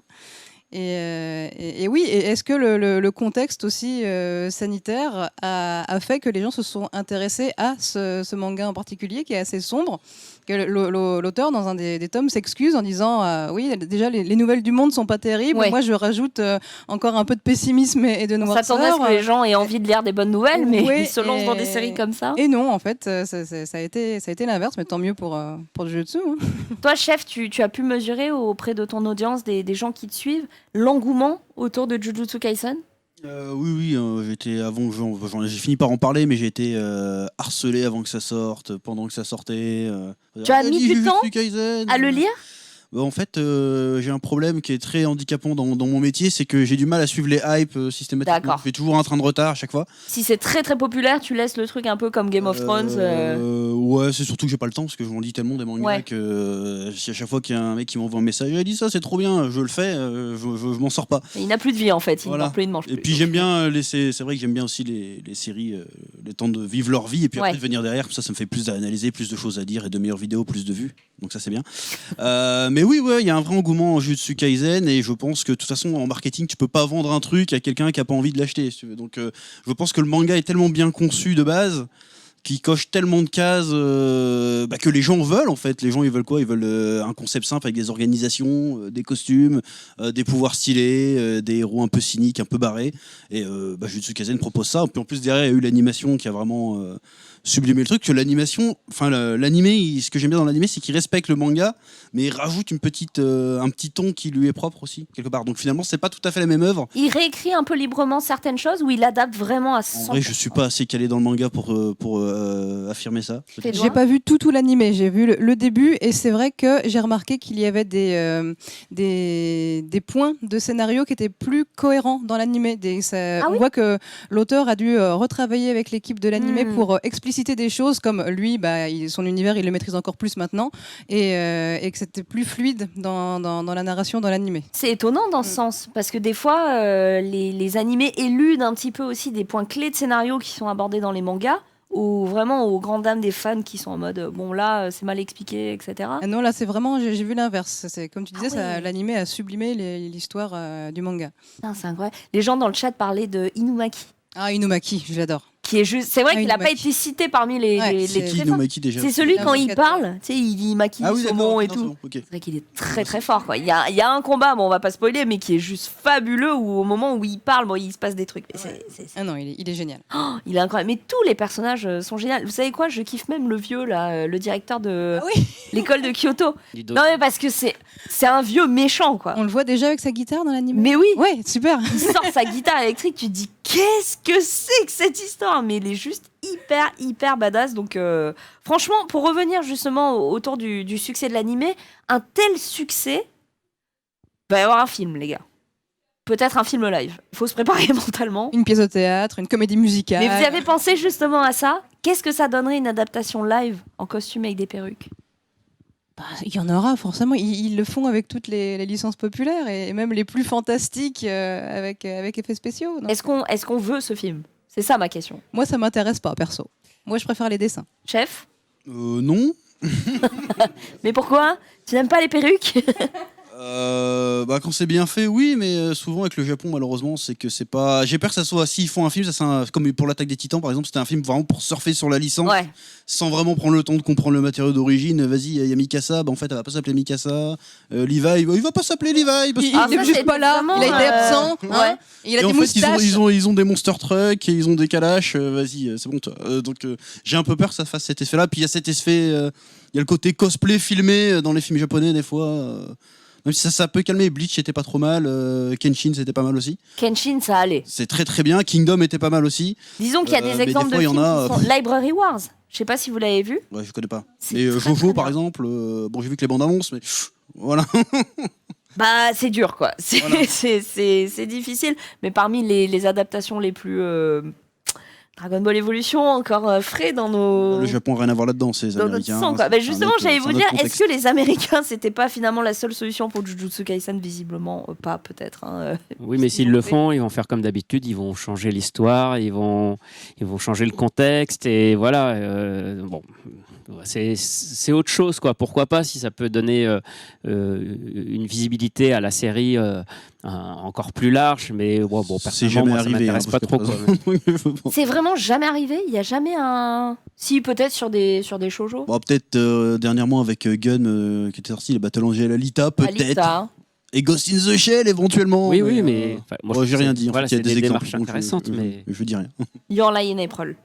Et oui, est-ce que le contexte aussi sanitaire a fait que les gens se sont intéressés à ce manga en particulier qui est assez sombre, que l'auteur dans un des tomes s'excuse en disant oui, déjà les nouvelles du monde sont pas terribles, moi je rajoute encore un peu de pessimisme et de noirceur. On s'attendait à ce que les gens aient envie de lire des bonnes nouvelles, mais ils se lancent dans des séries comme ça. Et non, en fait, ça a été l'inverse, mais tant mieux pour le Jujutsu. Hein. Toi, chef, tu as pu mesurer auprès de ton audience, des gens qui te suivent, l'engouement autour de Jujutsu Kaisen? Oui, j'ai fini par en parler, mais j'ai été harcelé avant que ça sorte, pendant que ça sortait. Tu as mis du temps à le lire? En fait, j'ai un problème qui est très handicapant dans mon métier, c'est que j'ai du mal à suivre les hypes systématiquement. D'accord. Je fais toujours un train de retard à chaque fois. Si c'est très très populaire, tu laisses le truc un peu comme Game of Thrones. Ouais, c'est surtout que j'ai pas le temps parce que je m'en lis tellement des mangas que si à chaque fois qu'il y a un mec qui m'envoie un message, il dit ça, c'est trop bien, je le fais, je m'en sors pas. Il n'a plus de vie en fait, il ne mange plus, il ne mange plus. Et puis j'aime bien c'est vrai que j'aime bien aussi les séries, le temps de vivre leur vie et puis après de venir derrière, ça me fait plus à analyser, plus de choses à dire et de meilleures vidéos, plus de vues. Donc ça c'est bien. Mais oui, il y a un vrai engouement en Jujutsu Kaisen et je pense que de toute façon en marketing tu peux pas vendre un truc à quelqu'un qui a pas envie de l'acheter. Si tu veux. Donc je pense que le manga est tellement bien conçu de base qui coche tellement de cases que les gens veulent en fait. Les gens ils veulent quoi? Ils veulent un concept simple avec des organisations, des costumes, des pouvoirs stylés, des héros un peu cyniques, un peu barrés. Et Jujutsu Kaisen propose ça. Puis en plus derrière il y a eu l'animation qui a vraiment sublimé le truc. Que l'animation, l'animé, ce que j'aime bien dans l'animé, c'est qu'il respecte le manga, mais il rajoute un petit ton qui lui est propre aussi quelque part. Donc finalement c'est pas tout à fait la même œuvre. Il réécrit un peu librement certaines choses ou il adapte vraiment à 100%. En vrai, je suis pas assez calé dans le manga pour affirmer ça. J'ai pas vu tout l'animé, j'ai vu le début et c'est vrai que j'ai remarqué qu'il y avait des points de scénario qui étaient plus cohérents dans l'animé. On voit que l'auteur a dû retravailler avec l'équipe de l'animé pour expliciter des choses comme lui, son univers, il le maîtrise encore plus maintenant et que c'était plus fluide dans la narration dans l'animé. C'est étonnant dans ce sens parce que des fois, les animés éludent un petit peu aussi des points clés de scénario qui sont abordés dans les mangas. Ou vraiment aux grandes dames des fans qui sont en mode bon là c'est mal expliqué, etc. Ah non, là c'est vraiment, j'ai vu l'inverse. C'est comme tu disais, l'animé a sublimé l'histoire du manga. Putain, c'est incroyable. Les gens dans le chat parlaient de Inumaki. Ah, Inumaki, j'adore. Qui est juste, c'est vrai qu'il n'a pas été cité parmi les c'est qui Inumaki déjà? C'est celui quand il parle, tu sais, il dit Maki, saumon et tout. Okay. C'est vrai qu'il est très très fort quoi. Il y a un combat, bon on va pas spoiler, mais qui est juste fabuleux où au moment où il parle, il se passe des trucs. Mais Ah non, il est génial. Oh, il est incroyable. Mais tous les personnages sont géniaux. Vous savez quoi? Je kiffe même le vieux là, le directeur de l'école de Kyoto. Non mais parce que c'est un vieux méchant quoi. On le voit déjà avec sa guitare dans l'anime. Mais oui. Ouais, super. Il sort sa guitare électrique, tu te dis qu'est-ce que c'est que cette histoire? Mais il est juste hyper badass. Donc franchement, pour revenir justement autour du succès de l'animé, un tel succès, il va y avoir un film les gars. Peut-être un film live. Il faut se préparer mentalement. Une pièce de théâtre, une comédie musicale. Mais vous avez pensé justement à ça? Qu'est-ce que ça donnerait une adaptation live en costume avec des perruques? Il y en aura forcément. Ils le font avec toutes les licences populaires et même les plus fantastiques avec effets spéciaux. Est-ce qu'on veut ce film? C'est ça ma question. Moi, ça m'intéresse pas, perso. Moi, je préfère les dessins. Chef? Non. Mais pourquoi? Tu n'aimes pas les perruques? Quand c'est bien fait, oui, mais souvent avec le Japon, malheureusement, c'est que c'est pas. J'ai peur que ça soit. S'ils font un film, ça c'est comme pour l'Attaque des Titans, par exemple, c'était un film vraiment pour surfer sur la licence, sans vraiment prendre le temps de comprendre le matériau d'origine. Vas-y, il y a Mikasa, en fait, elle va pas s'appeler Mikasa. Levi, il va pas s'appeler Levi. Parce il est juste pas là, il a été absent. Hein. Il a des moustaches. Ils ont des monster trucks, et ils ont des kalash. Vas-y, c'est bon, toi. Donc, j'ai un peu peur que ça fasse cet effet-là. Puis il y a cet effet. Il y a le côté cosplay filmé dans les films japonais, des fois. Même si ça peut calmer, Bleach était pas trop mal, Kenshin c'était pas mal aussi. Kenshin ça allait. C'est très très bien, Kingdom était pas mal aussi. Disons qu'il y a des exemples de films qui sont Library Wars. Je sais pas si vous l'avez vu. Ouais, je connais pas. Mais Jojo par exemple, j'ai vu que les bandes annonces, mais voilà. C'est dur quoi. C'est difficile. Mais parmi les adaptations les plus Dragon Ball Evolution encore frais dans nos... Le Japon n'a rien à voir là-dedans, c'est les Américains. Sang, quoi. Justement, j'allais vous dire, est-ce que les Américains, c'était pas finalement la seule solution pour Jujutsu Kaisen? Visiblement pas, peut-être. Oui, mais s'ils le font, ils vont faire comme d'habitude, ils vont changer l'histoire, ils vont changer le contexte, et voilà. C'est autre chose, quoi. Pourquoi pas, si ça peut donner une visibilité à la série encore plus large, mais c'est jamais moi, arrivé. Ça m'intéresse pas trop. C'est vraiment jamais arrivé. Il y a jamais un. Si, peut-être sur des shoujo. Peut-être dernièrement avec Gun qui était sorti, le Battle Angel Alita, peut-être. Alita. Et Ghost in the Shell éventuellement. Oui, mais moi j'ai rien dit. Voilà, il y a des démarches exemples intéressantes, mais je dis rien. Your Lie in April.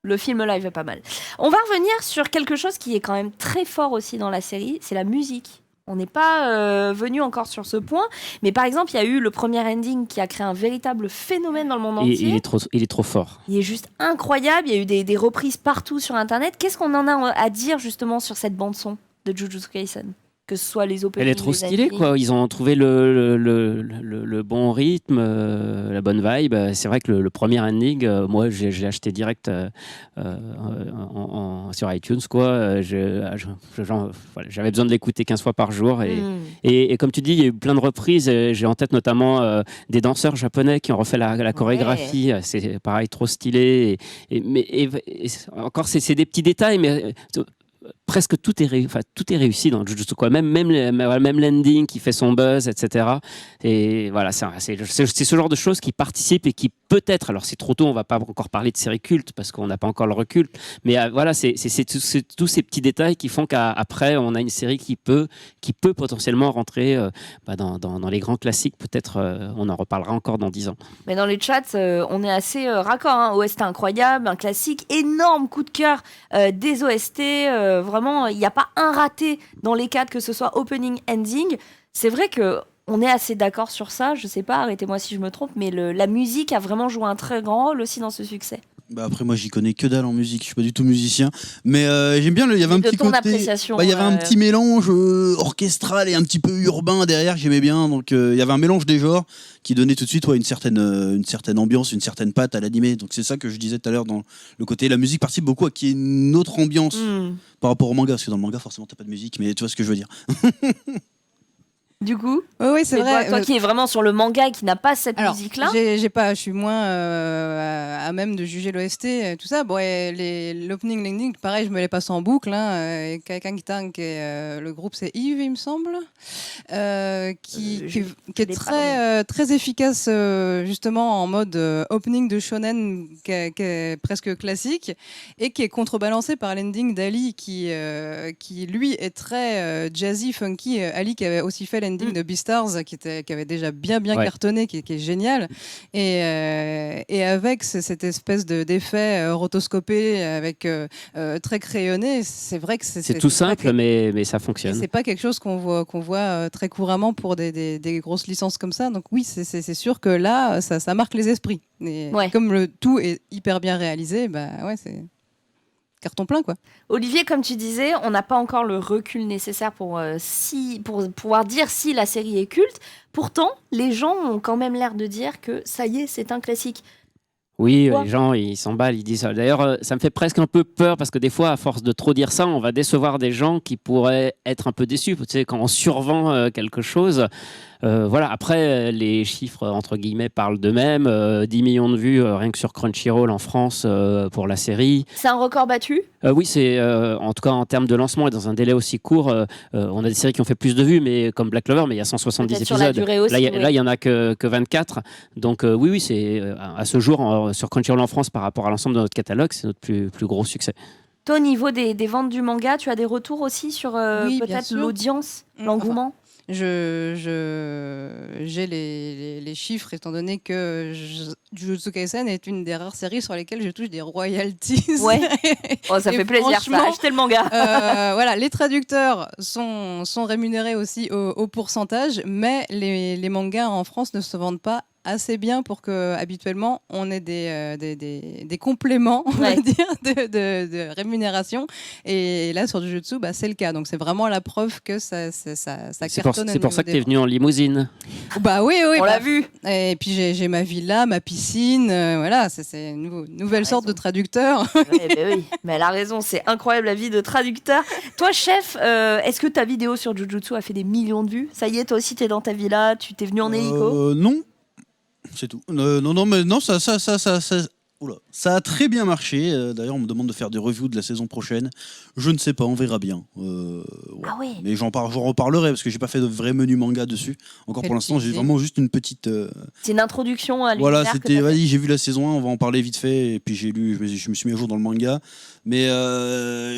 Le film live est pas mal. On va revenir sur quelque chose qui est quand même très fort aussi dans la série, c'est la musique. On n'est pas venu encore sur ce point, mais par exemple, il y a eu le premier ending qui a créé un véritable phénomène dans le monde entier. Il est trop fort. Il est juste incroyable. Il y a eu des reprises partout sur Internet. Qu'est-ce qu'on en a à dire justement sur cette bande-son de Jujutsu Kaisen? Que ce soit les openings. Elle est trop stylée, quoi. Ils ont trouvé le bon rythme, la bonne vibe. C'est vrai que le premier ending, moi, j'ai acheté direct sur iTunes, quoi. J'avais besoin de l'écouter 15 fois par jour. Et comme tu dis, il y a eu plein de reprises. J'ai en tête notamment des danseurs japonais qui ont refait la chorégraphie. Ouais. C'est pareil, trop stylé. Mais encore, c'est des petits détails, mais... presque tout est réussi dans Jujutsu, quoi. Même l'ending qui fait son buzz, etc. Et voilà, c'est ce genre de choses qui participent et qui peut-être, alors c'est trop tôt, on va pas encore parler de séries cultes parce qu'on n'a pas encore le recul, mais voilà, c'est tous ces petits détails qui font qu'après on a une série qui peut potentiellement rentrer dans les grands classiques. Peut-être on en reparlera encore dans 10 ans. Mais dans les chats, on est assez raccord. Hein. OST incroyable, un classique, énorme coup de cœur des OST. Vraiment, il n'y a pas un raté dans les quatre, que ce soit opening, ending. C'est vrai que on est assez d'accord sur ça. Je sais pas, arrêtez-moi si je me trompe, mais la musique a vraiment joué un très grand rôle aussi dans ce succès. Bah après moi j'y connais que dalle en musique, je suis pas du tout musicien, mais j'aime bien il y avait un De petit ton côté, appréciation, il y avait un petit mélange orchestral et un petit peu urbain derrière que j'aimais bien, donc il y avait un mélange des genres qui donnait tout de suite une certaine ambiance, une certaine patte à l'animé. Donc c'est ça que je disais tout à l'heure, dans le côté la musique participe beaucoup à qu'il y ait une autre ambiance par rapport au manga, parce que dans le manga forcément t'as pas de musique, mais tu vois ce que je veux dire. Du coup, Oui, c'est vrai. toi qui es vraiment sur le manga et qui n'a pas cette musique-là. Je suis moins à même de juger l'OST, tout ça. Bon, l'opening, l'ending, pareil, je me les passe en boucle. Kaikang Tang, le groupe, c'est Yves, il me semble, qui est très efficace, justement, en mode opening de shonen, qui est presque classique, et qui est contrebalancé par l'ending d'Ali, qui lui, est très jazzy, funky. Ali, qui avait aussi fait l'ending de Beastars, qui avait déjà bien cartonné, qui est génial, et avec cette espèce d'effet rotoscopé avec très crayonné, c'est vrai que c'est tout simple, mais ça fonctionne. C'est pas quelque chose qu'on voit très couramment pour des grosses licences comme ça. Donc oui, c'est sûr que là, ça marque les esprits. Et comme le tout est hyper bien réalisé, c'est carton plein, quoi. Olivier, comme tu disais, on n'a pas encore le recul nécessaire pour pouvoir dire si la série est culte. Pourtant, les gens ont quand même l'air de dire que ça y est, c'est un classique. Oui, les gens, ils s'emballent, ils disent ça. D'ailleurs, ça me fait presque un peu peur parce que des fois, à force de trop dire ça, on va décevoir des gens qui pourraient être un peu déçus. Tu sais, quand on survend quelque chose, voilà. Après, les chiffres, entre guillemets, parlent d'eux-mêmes. 10 millions de vues rien que sur Crunchyroll en France pour la série. C'est un record battu ? Oui, c'est en tout cas en termes de lancement et dans un délai aussi court, on a des séries qui ont fait plus de vues, mais comme Black Clover, mais il y a 170 peut-être épisodes. Sur la durée aussi, là, il y en a que 24. Donc oui, c'est à ce jour sur Crunchyroll en France par rapport à l'ensemble de notre catalogue, c'est notre plus gros succès. Toi, au niveau des ventes du manga, tu as des retours aussi sur peut-être l'audience, l'engouement ? J'ai les chiffres, étant donné que Jujutsu Kaisen est une des rares séries sur lesquelles je touche des royalties. Ouais. Oh, ça fait plaisir, ça. Achetez le manga. Voilà, les traducteurs sont rémunérés aussi au pourcentage, mais les mangas en France ne se vendent pas assez bien pour que habituellement on ait des compléments, on va dire, de rémunération. Et là sur Jujutsu, c'est le cas. Donc c'est vraiment la preuve que ça cartonne. C'est pour ça que tu es venu en limousine. Oui, on l'a vu. Et puis j'ai ma villa, ma piscine, voilà, c'est une nouvelle sorte de traducteur. Oui, mais elle a raison, c'est incroyable la vie de traducteur. Toi, chef, est-ce que ta vidéo sur Jujutsu a fait des millions de vues ? Ça y est, toi aussi, t'es dans ta villa, tu t'es venu en hélico ? Non. C'est tout. Non, ça a très bien marché. D'ailleurs, on me demande de faire des reviews de la saison prochaine. Je ne sais pas, on verra bien. Ah oui. Mais j'en reparlerai parce que j'ai pas fait de vrai menu manga dessus. Encore pour l'instant, j'ai vraiment juste une petite. C'est une introduction à l'univers. Voilà, c'était. Vas-y, j'ai vu la saison 1, on va en parler vite fait. Et puis j'ai lu, je me suis mis à jour dans le manga. Mais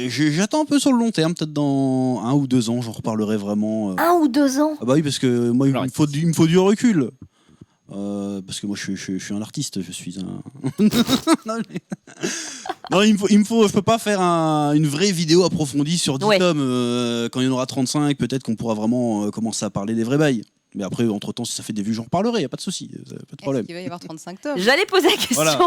j'attends un peu sur le long terme, peut-être dans 1 ou 2 ans, j'en reparlerai vraiment. 1 ou 2 ans. Ah bah oui, parce que moi, il me faut du recul. Parce que moi je suis un artiste, je suis un. Non, il me faut, je peux pas faire une vraie vidéo approfondie sur 10 tomes. Quand il y en aura 35, peut-être qu'on pourra vraiment commencer à parler des vrais bails. Mais après, entre-temps, si ça fait des vues, j'en reparlerai, y a pas de souci, pas de problème. Est-ce qu'il va y avoir 35 tomes ? J'allais poser la question. Voilà.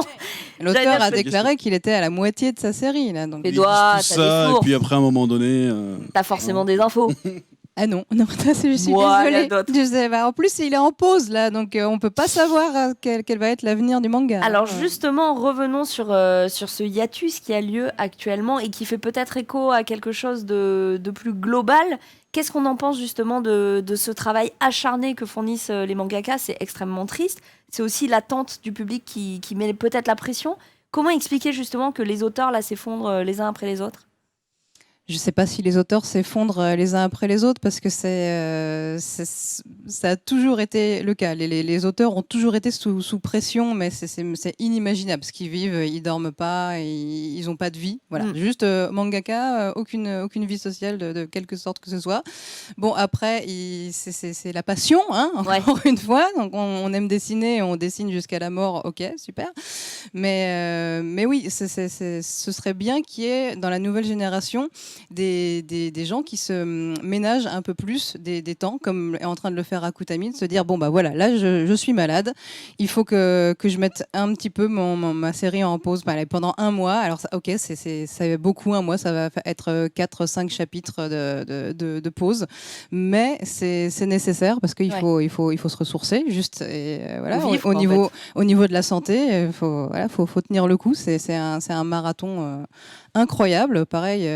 L'auteur a déclaré qu'il était à la moitié de sa série là. Donc. Les doigts, tout ça, et puis après, à un moment donné. T'as forcément des infos. Ah non, je suis désolée. En plus, il est en pause là, donc on peut pas savoir quel va être l'avenir du manga. Alors justement, revenons sur ce hiatus qui a lieu actuellement et qui fait peut-être écho à quelque chose de plus global. Qu'est-ce qu'on en pense justement de ce travail acharné que fournissent les mangakas ? C'est extrêmement triste. C'est aussi l'attente du public qui met peut-être la pression. Comment expliquer justement que les auteurs là s'effondrent les uns après les autres ? Je ne sais pas si les auteurs s'effondrent les uns après les autres parce que ça a toujours été le cas. Les auteurs ont toujours été sous pression, mais c'est inimaginable. Ce qu'ils vivent, ils dorment pas, ils n'ont pas de vie. Voilà, juste mangaka, aucune vie sociale de quelque sorte que ce soit. Bon, après, c'est la passion, hein, encore une fois. Donc on aime dessiner, on dessine jusqu'à la mort. Ok, super. Mais oui, ce serait bien qu'il y ait dans la nouvelle génération des gens qui se ménagent un peu plus des temps, comme est en train de le faire Akutami, de se dire bon bah voilà, là je suis malade, il faut que je mette un petit peu ma série en pause pendant un mois. Alors ça, ok, c'est beaucoup un mois, ça va être 4-5 chapitres de pause, mais c'est nécessaire parce qu'il faut se ressourcer juste et voilà, vivre, au niveau de la santé, il faut tenir le coup. C'est un marathon incroyable. Pareil,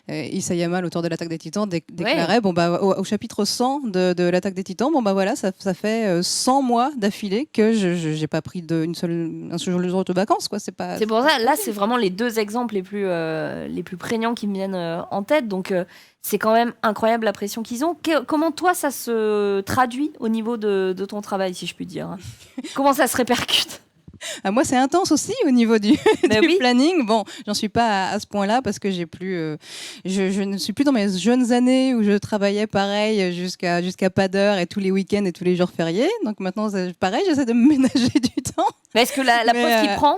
Isayama, l'auteur de l'Attaque des Titans, déclarait bon bah au chapitre 100 de l'Attaque des Titans, bon bah voilà, ça fait 100 mois d'affilée que j'ai pas pris un seul jour de vacances, quoi. C'est pour ça, là c'est vraiment les deux exemples les plus prégnants qui me viennent en tête, donc c'est quand même incroyable la pression qu'ils ont. Comment toi ça se traduit au niveau de ton travail, si je puis dire, hein. Comment ça se répercute? Ah, moi, c'est intense aussi au niveau du planning. Bon, j'en suis pas à ce point-là parce que j'ai plus, je ne suis plus dans mes jeunes années où je travaillais pareil jusqu'à pas d'heure et tous les week-ends et tous les jours fériés. Donc maintenant, pareil, j'essaie de me ménager du temps. Mais est-ce que la pause qu'il prend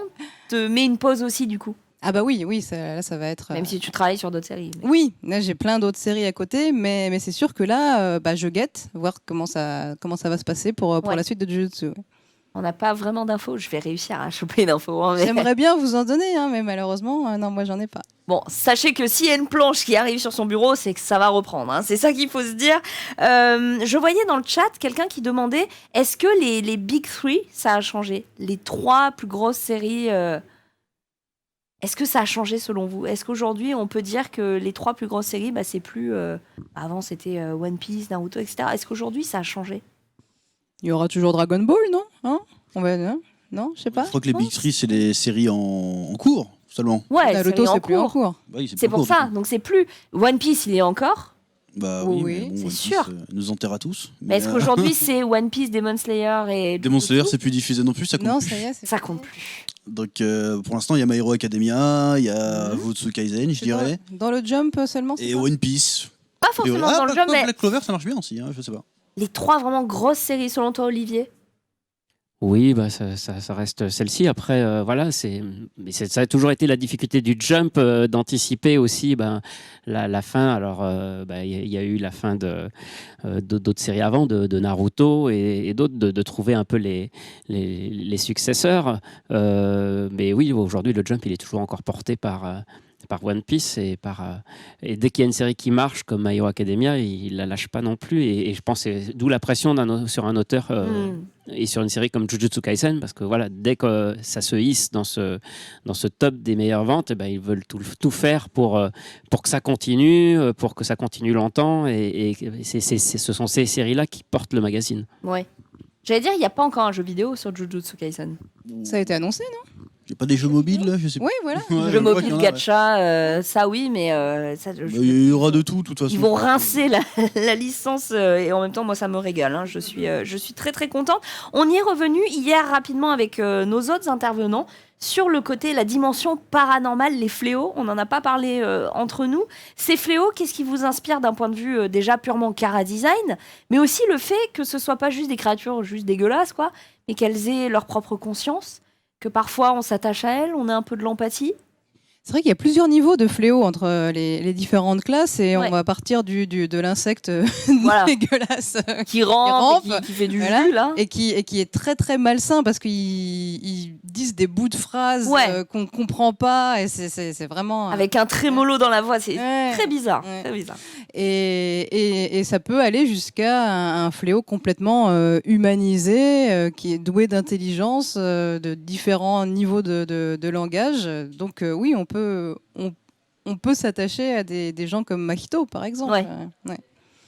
te met une pause aussi du coup? Ah bah oui, là ça va être... Même si tu travailles sur d'autres séries. Mais... Oui, là j'ai plein d'autres séries à côté, mais c'est sûr que là, je guette, voir comment ça va se passer pour la suite de Jujutsu. Ouais. On n'a pas vraiment d'infos, je vais réussir à choper une info. Hein, mais... J'aimerais bien vous en donner, hein, mais malheureusement, non, moi j'en ai pas. Bon, sachez que s'il y a une planche qui arrive sur son bureau, c'est que ça va reprendre. Hein. C'est ça qu'il faut se dire. Je voyais dans le chat quelqu'un qui demandait est-ce que les Big Three, ça a changé? Les 3 plus grosses séries, est-ce que ça a changé selon vous? Est-ce qu'aujourd'hui, on peut dire que les 3 plus grosses séries, c'est plus... avant, c'était One Piece, Naruto, etc. Est-ce qu'aujourd'hui, ça a changé? Il y aura toujours Dragon Ball, non, hein? Non, je sais pas. Je crois que les Big Three, c'est les séries en cours seulement. Ouais, Naruto, c'est plus en cours. Oui, c'est pour ça, donc c'est plus... One Piece, il est encore. Bah oui, mais bon, c'est One sûr. Piece, nous enterre à tous. Mais est-ce qu'aujourd'hui, c'est One Piece, Demon Slayer et... Demon Slayer, c'est plus diffusé non plus, ça compte non, plus. ça y est, ça compte plus. Donc pour l'instant, il y a My Hero Academia, il y a Jujutsu Kaisen, je dirais. Dans le Jump seulement, c'est Et ça One Piece. Pas forcément dans le jeu, mais... Black Clover, ça marche bien aussi, hein, je sais pas. Les 3 vraiment grosses séries, selon toi, Olivier? Oui, ça reste celle-ci. Après, voilà, mais ça a toujours été la difficulté du Jump d'anticiper aussi la fin. Alors, il y a eu la fin d'autres séries avant, de Naruto et d'autres, de trouver un peu les successeurs. Mais oui, aujourd'hui, le Jump, il est toujours encore porté par One Piece et dès qu'il y a une série qui marche comme My Hero Academia, il la lâche pas non plus et je pense que c'est d'où la pression sur un auteur et sur une série comme Jujutsu Kaisen parce que voilà, dès que ça se hisse dans ce top des meilleures ventes, ils veulent tout faire pour que ça continue, longtemps et ce sont ces séries-là qui portent le magazine. Ouais. J'allais dire, il n'y a pas encore un jeu vidéo sur Jujutsu Kaisen. Ça a été annoncé, non? J'ai pas des jeux mobiles là, je sais pas. Oui, voilà. Jeux mobiles, gacha, ça oui, mais ça, il y aura de tout, de toute façon. Ils vont rincer la licence et en même temps, moi, ça me régale. Hein. Je suis très très contente. On y est revenu hier rapidement avec nos autres intervenants sur le côté, la dimension paranormale, les fléaux. On n'en a pas parlé entre nous. Ces fléaux, qu'est-ce qui vous inspire d'un point de vue déjà purement chara-design, mais aussi le fait que ce soit pas juste des créatures juste dégueulasses, quoi, mais qu'elles aient leur propre conscience, que parfois on s'attache à elles, on a un peu de l'empathie. C'est vrai qu'il y a plusieurs niveaux de fléaux entre les différentes classes et on va partir de l'insecte dégueulasse qui rampe, qui fait du jus là. Et qui est très très malsain parce qu'ils disent des bouts de phrases qu'on comprend pas et c'est vraiment... Avec un trémolo dans la voix, c'est très bizarre. Ouais. Très bizarre. Et ça peut aller jusqu'à un fléau complètement humanisé, qui est doué d'intelligence, de différents niveaux de langage. Donc oui, on peut s'attacher à des gens comme Mahito, par exemple. Ouais.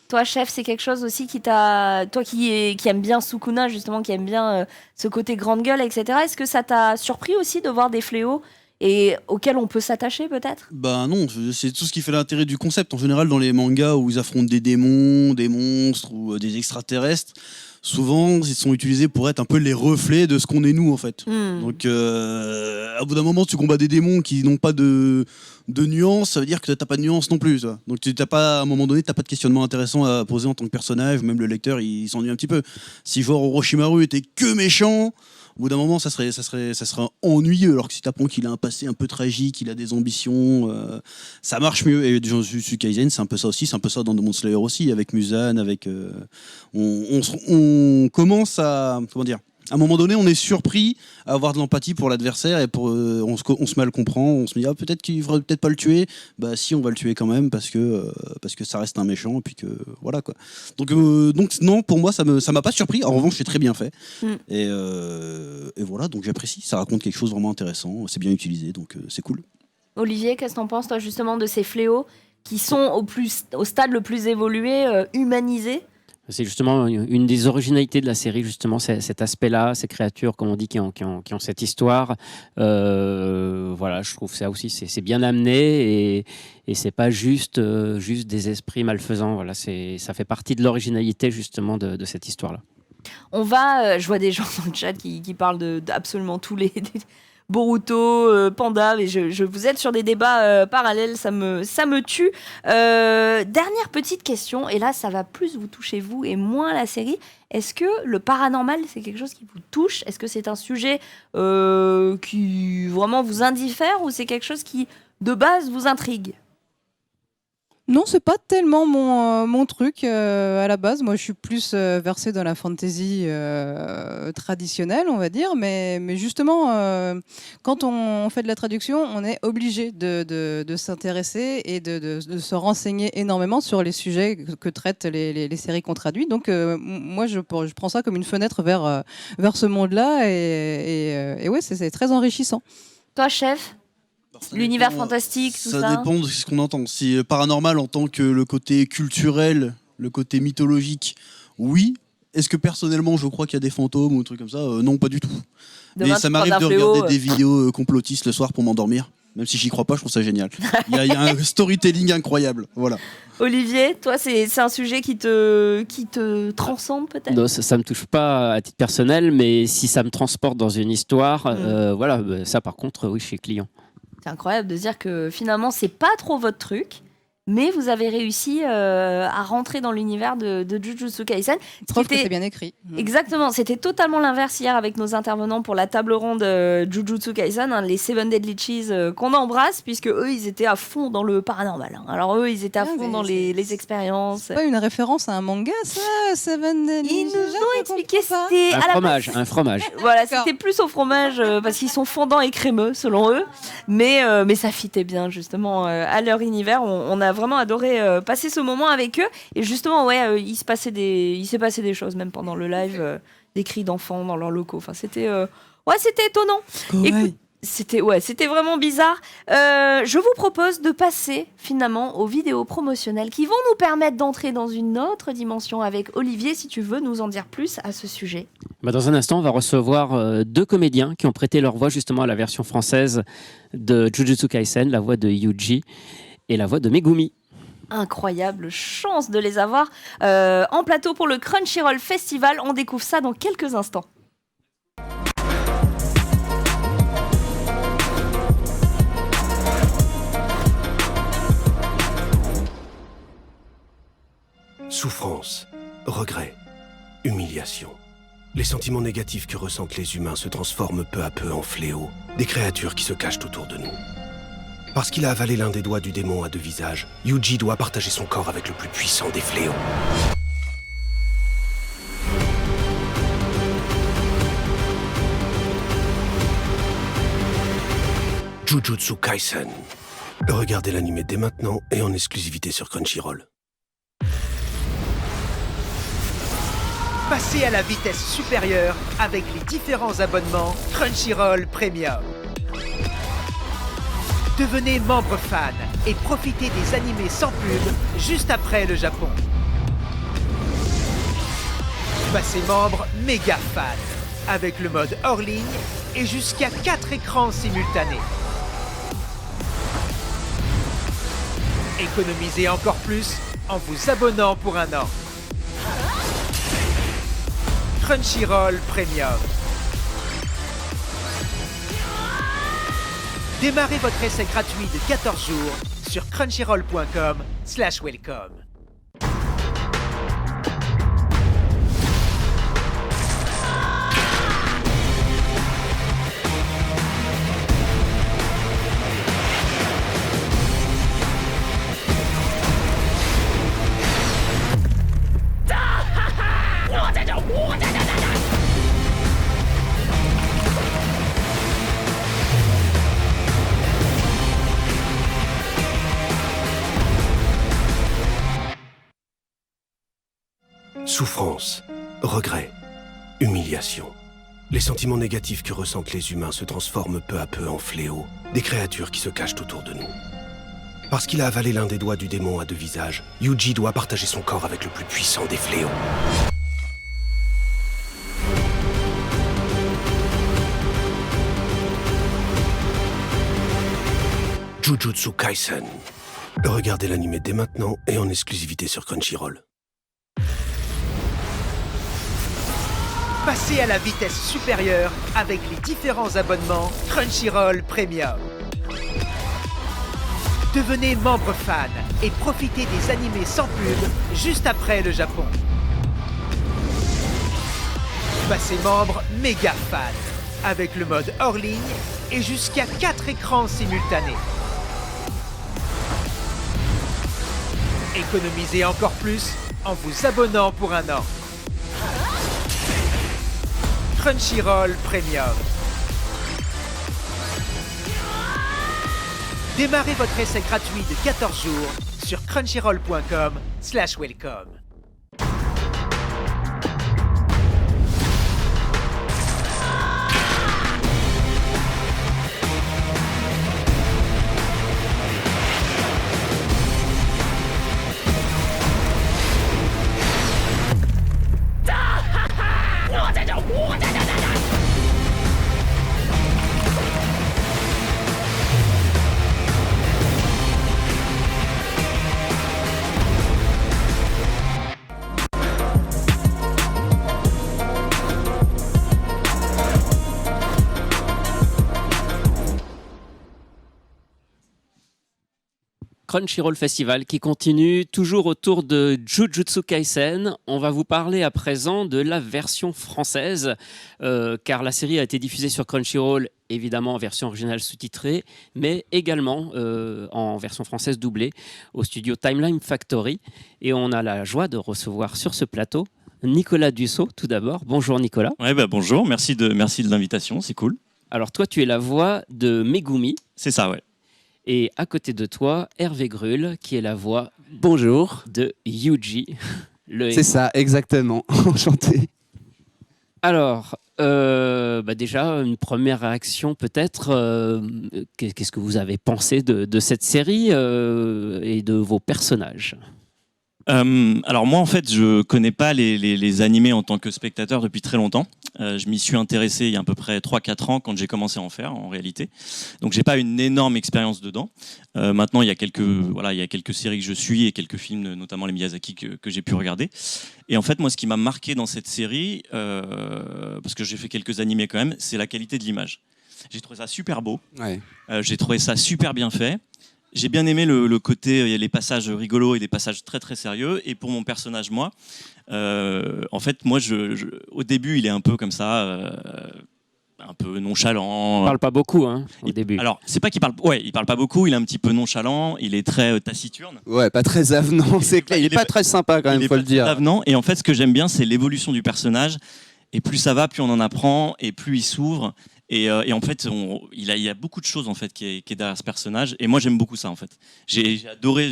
Toi, chef, c'est quelque chose aussi qui t'a... Toi qui aime bien Sukuna, justement, qui aime bien ce côté grande gueule, etc. Est-ce que ça t'a surpris aussi de voir des fléaux et auquel on peut s'attacher peut-être? Bah non, c'est tout ce qui fait l'intérêt du concept. En général, dans les mangas où ils affrontent des démons, des monstres ou des extraterrestres, souvent ils sont utilisés pour être un peu les reflets de ce qu'on est nous en fait. Donc à bout d'un moment, tu combats des démons qui n'ont pas de nuances, ça veut dire que t'as pas de nuances non plus. Toi. Donc t'as pas, à un moment donné, t'as pas de questionnement intéressant à poser en tant que personnage. Même le lecteur, il s'ennuie un petit peu. Si genre Orochimaru était que méchant, au bout d'un moment, ça serait ennuyeux. Alors que si t'apprends qu'il a un passé un peu tragique, qu'il a des ambitions, ça marche mieux. Et Jujutsu Kaisen, c'est un peu ça aussi. C'est un peu ça dans Demon Slayer aussi, avec Muzan, avec on commence à comment dire. À un moment donné, on est surpris à avoir de l'empathie pour l'adversaire et on se mal comprend. On se dit peut-être qu'il ne faudrait peut-être pas le tuer. Bah si, on va le tuer quand même parce que ça reste un méchant et puis que voilà quoi. Donc non, pour moi ça m'a pas surpris. En revanche, c'est très bien fait et voilà. Donc j'apprécie. Ça raconte quelque chose de vraiment intéressant. C'est bien utilisé, donc c'est cool. Olivier, qu'est-ce que t'en penses toi justement de ces fléaux qui sont au stade le plus évolué, humanisés? C'est justement une des originalités de la série, justement, cet aspect-là, ces créatures, comme on dit, qui ont cette histoire. Voilà, je trouve ça aussi, c'est bien amené et c'est pas juste des esprits malfaisants. Voilà, ça fait partie de l'originalité, justement, de cette histoire-là. On va, je vois des gens dans le chat qui parlent d'absolument tous les Boruto, Panda, mais vous êtes sur des débats parallèles, ça me tue. Dernière petite question, et là ça va plus vous toucher vous et moins la série. Est-ce que le paranormal c'est quelque chose qui vous touche? Est-ce que c'est un sujet qui vraiment vous indiffère ou c'est quelque chose qui de base vous intrigue? Non, c'est pas tellement mon truc à la base. Moi, je suis plus versée dans la fantasy traditionnelle, on va dire. Mais justement, quand on fait de la traduction, on est obligé de s'intéresser et de se renseigner énormément sur les sujets que traitent les séries qu'on traduit. Donc, moi, je prends ça comme une fenêtre vers ce monde-là. Et ouais, c'est très enrichissant. Toi, chef? L'univers fantastique, tout ça. Ça dépend de ce qu'on entend. Si paranormal en tant que le côté culturel, le côté mythologique, oui. Est-ce que personnellement je crois qu'il y a des fantômes ou des trucs comme ça? Non, pas du tout. Demain, mais ça m'arrive de regarder des vidéos complotistes le soir pour m'endormir. Même si j'y crois pas, je trouve ça génial. Il y a un storytelling incroyable. Voilà. Olivier, toi, c'est un sujet qui te transcende peut-être? Non, ça me touche pas à titre personnel, mais si ça me transporte dans une histoire, voilà, ça par contre, oui, je suis client. C'est incroyable de se dire que finalement, c'est pas trop votre truc, mais vous avez réussi à rentrer dans l'univers de Jujutsu Kaisen. Preuve que c'est bien écrit. Exactement, c'était totalement l'inverse hier avec nos intervenants pour la table ronde Jujutsu Kaisen, les Seven Deadly Cheese qu'on embrasse, puisque eux, ils étaient à fond dans le paranormal. Alors eux, ils étaient à fond dans les expériences. C'est pas une référence à un manga, ça, Seven Deadly Cheese? Ils nous ont expliqué c'était un fromage. Voilà, c'était plus au fromage parce qu'ils sont fondants et crémeux selon eux, mais ça fitait bien justement à leur univers. On a vraiment adoré passer ce moment avec eux et justement il s'est passé des choses même pendant le live, des cris d'enfants dans leurs locaux. Enfin c'était étonnant. Écoute, c'était vraiment bizarre. Je vous propose de passer finalement aux vidéos promotionnelles qui vont nous permettre d'entrer dans une autre dimension avec Olivier, si tu veux nous en dire plus à ce sujet. Dans un instant, on va recevoir 2 comédiens qui ont prêté leur voix justement à la version française de Jujutsu Kaisen, la voix de Yuji et la voix de Megumi. Incroyable chance de les avoir en plateau pour le Crunchyroll Festival. On découvre ça dans quelques instants. Souffrance, regret, humiliation. Les sentiments négatifs que ressentent les humains se transforment peu à peu en fléaux, des créatures qui se cachent autour de nous. Parce qu'il a avalé l'un des doigts du démon à 2 visages, Yuji doit partager son corps avec le plus puissant des fléaux. Jujutsu Kaisen. Regardez l'anime dès maintenant et en exclusivité sur Crunchyroll. Passez à la vitesse supérieure avec les différents abonnements Crunchyroll Premium. Devenez membre fan et profitez des animés sans pub juste après le Japon. Passez membre méga fan avec le mode hors ligne et jusqu'à 4 écrans simultanés. Économisez encore plus en vous abonnant pour un an. Crunchyroll Premium. Démarrez votre essai gratuit de 14 jours sur crunchyroll.com/welcome. Souffrance, regret, humiliation. Les sentiments négatifs que ressentent les humains se transforment peu à peu en fléaux, des créatures qui se cachent autour de nous. Parce qu'il a avalé l'un des doigts du démon à deux visages, Yuji doit partager son corps avec le plus puissant des fléaux. Jujutsu Kaisen. Regardez l'anime dès maintenant et en exclusivité sur Crunchyroll. Passez à la vitesse supérieure avec les différents abonnements Crunchyroll Premium. Devenez membre fan et profitez des animés sans pub juste après le Japon. Passez membre méga fan avec le mode hors ligne et jusqu'à 4 écrans simultanés. Économisez encore plus en vous abonnant pour un an. Crunchyroll Premium. Démarrez votre essai gratuit de 14 jours sur crunchyroll.com/welcome. Crunchyroll Festival qui continue toujours autour de Jujutsu Kaisen. On va vous parler à présent de la version française, car la série a été diffusée sur Crunchyroll, évidemment en version originale sous-titrée, mais également en version française doublée au studio Timeline Factory. Et on a la joie de recevoir sur ce plateau Nicolas Dussault, tout d'abord. Bonjour Nicolas. Ouais, bonjour, merci de l'invitation, c'est cool. Alors toi, tu es la voix de Megumi. C'est ça, ouais. Et à côté de toi, Hervé Grull, qui est la voix bonjour de Yuji. C'est ça, exactement. Enchanté. Alors, déjà, une première réaction peut-être. Qu'est-ce que vous avez pensé de cette série et de vos personnages ? Alors moi en fait je connais pas les animés en tant que spectateur depuis très longtemps. Je m'y suis intéressé il y a à peu près 3-4 ans quand j'ai commencé à en faire en réalité. Donc j'ai pas une énorme expérience dedans. Maintenant il y a quelques séries que je suis et quelques films, notamment les Miyazaki que j'ai pu regarder. Et en fait moi ce qui m'a marqué dans cette série, parce que j'ai fait quelques animés quand même, c'est la qualité de l'image. J'ai trouvé ça super beau. Ouais. J'ai trouvé ça super bien fait. J'ai bien aimé le côté, il y a les passages rigolos et des passages très très sérieux. Et pour mon personnage, moi, en fait, moi, au début, il est un peu comme ça, un peu nonchalant. Il parle pas beaucoup, hein, au début. Alors, c'est pas qu'il parle, il parle pas beaucoup. Il est un petit peu nonchalant. Il est très taciturne. Ouais, pas très avenant. C'est clair. Il est pas très sympa quand même, faut le dire. Avenant. Et en fait, ce que j'aime bien, c'est l'évolution du personnage. Et plus ça va, plus on en apprend, et plus il s'ouvre. Et en fait, il y a beaucoup de choses en fait qui est derrière ce personnage. Et moi, j'aime beaucoup ça en fait. J'ai adoré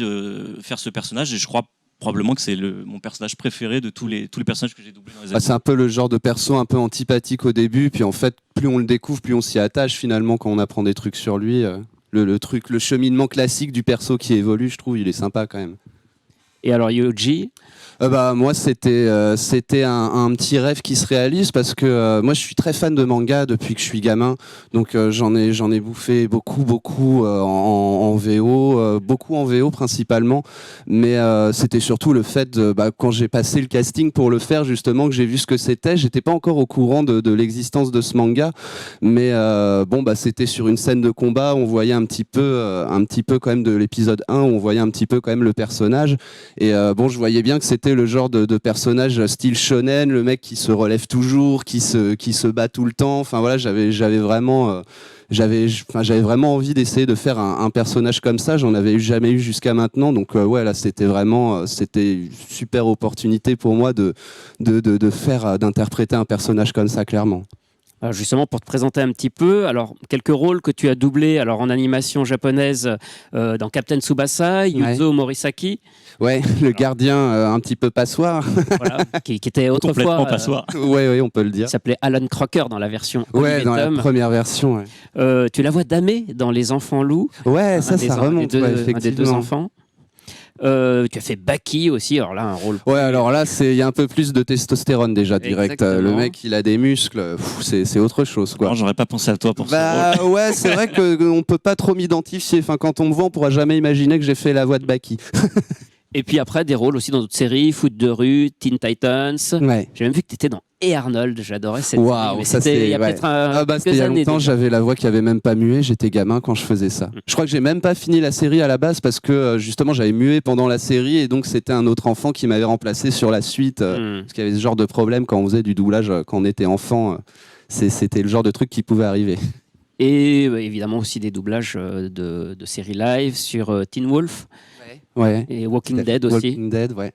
faire ce personnage et je crois probablement que c'est mon personnage préféré de tous les personnages que j'ai doublés dans les années. C'est un peu le genre de perso un peu antipathique au début, puis en fait, plus on le découvre, plus on s'y attache finalement quand on apprend des trucs sur lui. Le cheminement classique du perso qui évolue, je trouve, il est sympa quand même. Et alors Yuji? Moi, c'était un petit rêve qui se réalise parce que moi, je suis très fan de manga depuis que je suis gamin. Donc, j'en ai bouffé beaucoup en VO, beaucoup en VO principalement. Mais c'était surtout le fait quand j'ai passé le casting pour le faire, justement, que j'ai vu ce que c'était. J'étais pas encore au courant de l'existence de ce manga, mais c'était sur une scène de combat. On voyait un petit peu quand même de l'épisode 1, où on voyait un petit peu quand même le personnage. Et je voyais bien que c'était le genre de personnage style shonen, le mec qui se relève toujours, qui se bat tout le temps. Enfin voilà, j'avais vraiment envie d'essayer de faire un personnage comme ça. J'en avais jamais eu jusqu'à maintenant. Donc là, c'était une super opportunité pour moi d'interpréter un personnage comme ça, clairement. Alors justement, pour te présenter un petit peu, alors quelques rôles que tu as doublés en animation japonaise dans Captain Tsubasa, Yuzo Morisaki. Ouais, le gardien un petit peu passoire. Voilà, qui était autrefois complètement passoire. Ouais, on peut le dire. Il s'appelait Alan Crocker dans la version. Ouais, dans la première version. Ouais. Tu la vois damée dans Les Enfants Loups. Ouais, ça remonte. Un des deux enfants. Tu as fait Baki aussi, alors là un rôle. Ouais, alors là il y a un peu plus de testostérone déjà direct. Exactement. Le mec il a des muscles, c'est autre chose quoi. Non, j'aurais pas pensé à toi pour ça. Ouais, c'est vrai qu'on peut pas trop m'identifier. Enfin, quand on me voit, on pourra jamais imaginer que j'ai fait la voix de Baki. Et puis après des rôles aussi dans d'autres séries, Foot de rue, Teen Titans. Ouais. J'ai même vu que tu étais dans Et Arnold, j'adorais cette série. Mais c'était il y a peut-être c'était il y a longtemps, j'avais la voix qui avait même pas mué, j'étais gamin quand je faisais ça. Je crois que j'ai même pas fini la série à la base parce que justement j'avais mué pendant la série et donc c'était un autre enfant qui m'avait remplacé sur la suite parce qu'il y avait ce genre de problème quand on faisait du doublage quand on était enfant. C'était le genre de truc qui pouvait arriver. Et évidemment aussi des doublages de séries live sur Teen Wolf. Ouais. Et Walking Dead aussi. Walking Dead, ouais.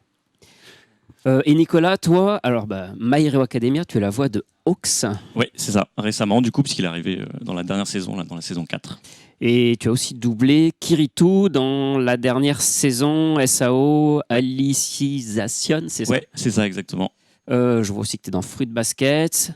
Et Nicolas, toi, alors My Hero Academia, tu es la voix de Hawks. Oui, c'est ça, récemment du coup, puisqu'il est arrivé dans la dernière saison, là, dans la saison 4. Et tu as aussi doublé Kirito dans la dernière saison SAO Alicization, c'est ça? Oui, c'est ça, exactement. Je vois aussi que tu es dans Fruit Basket.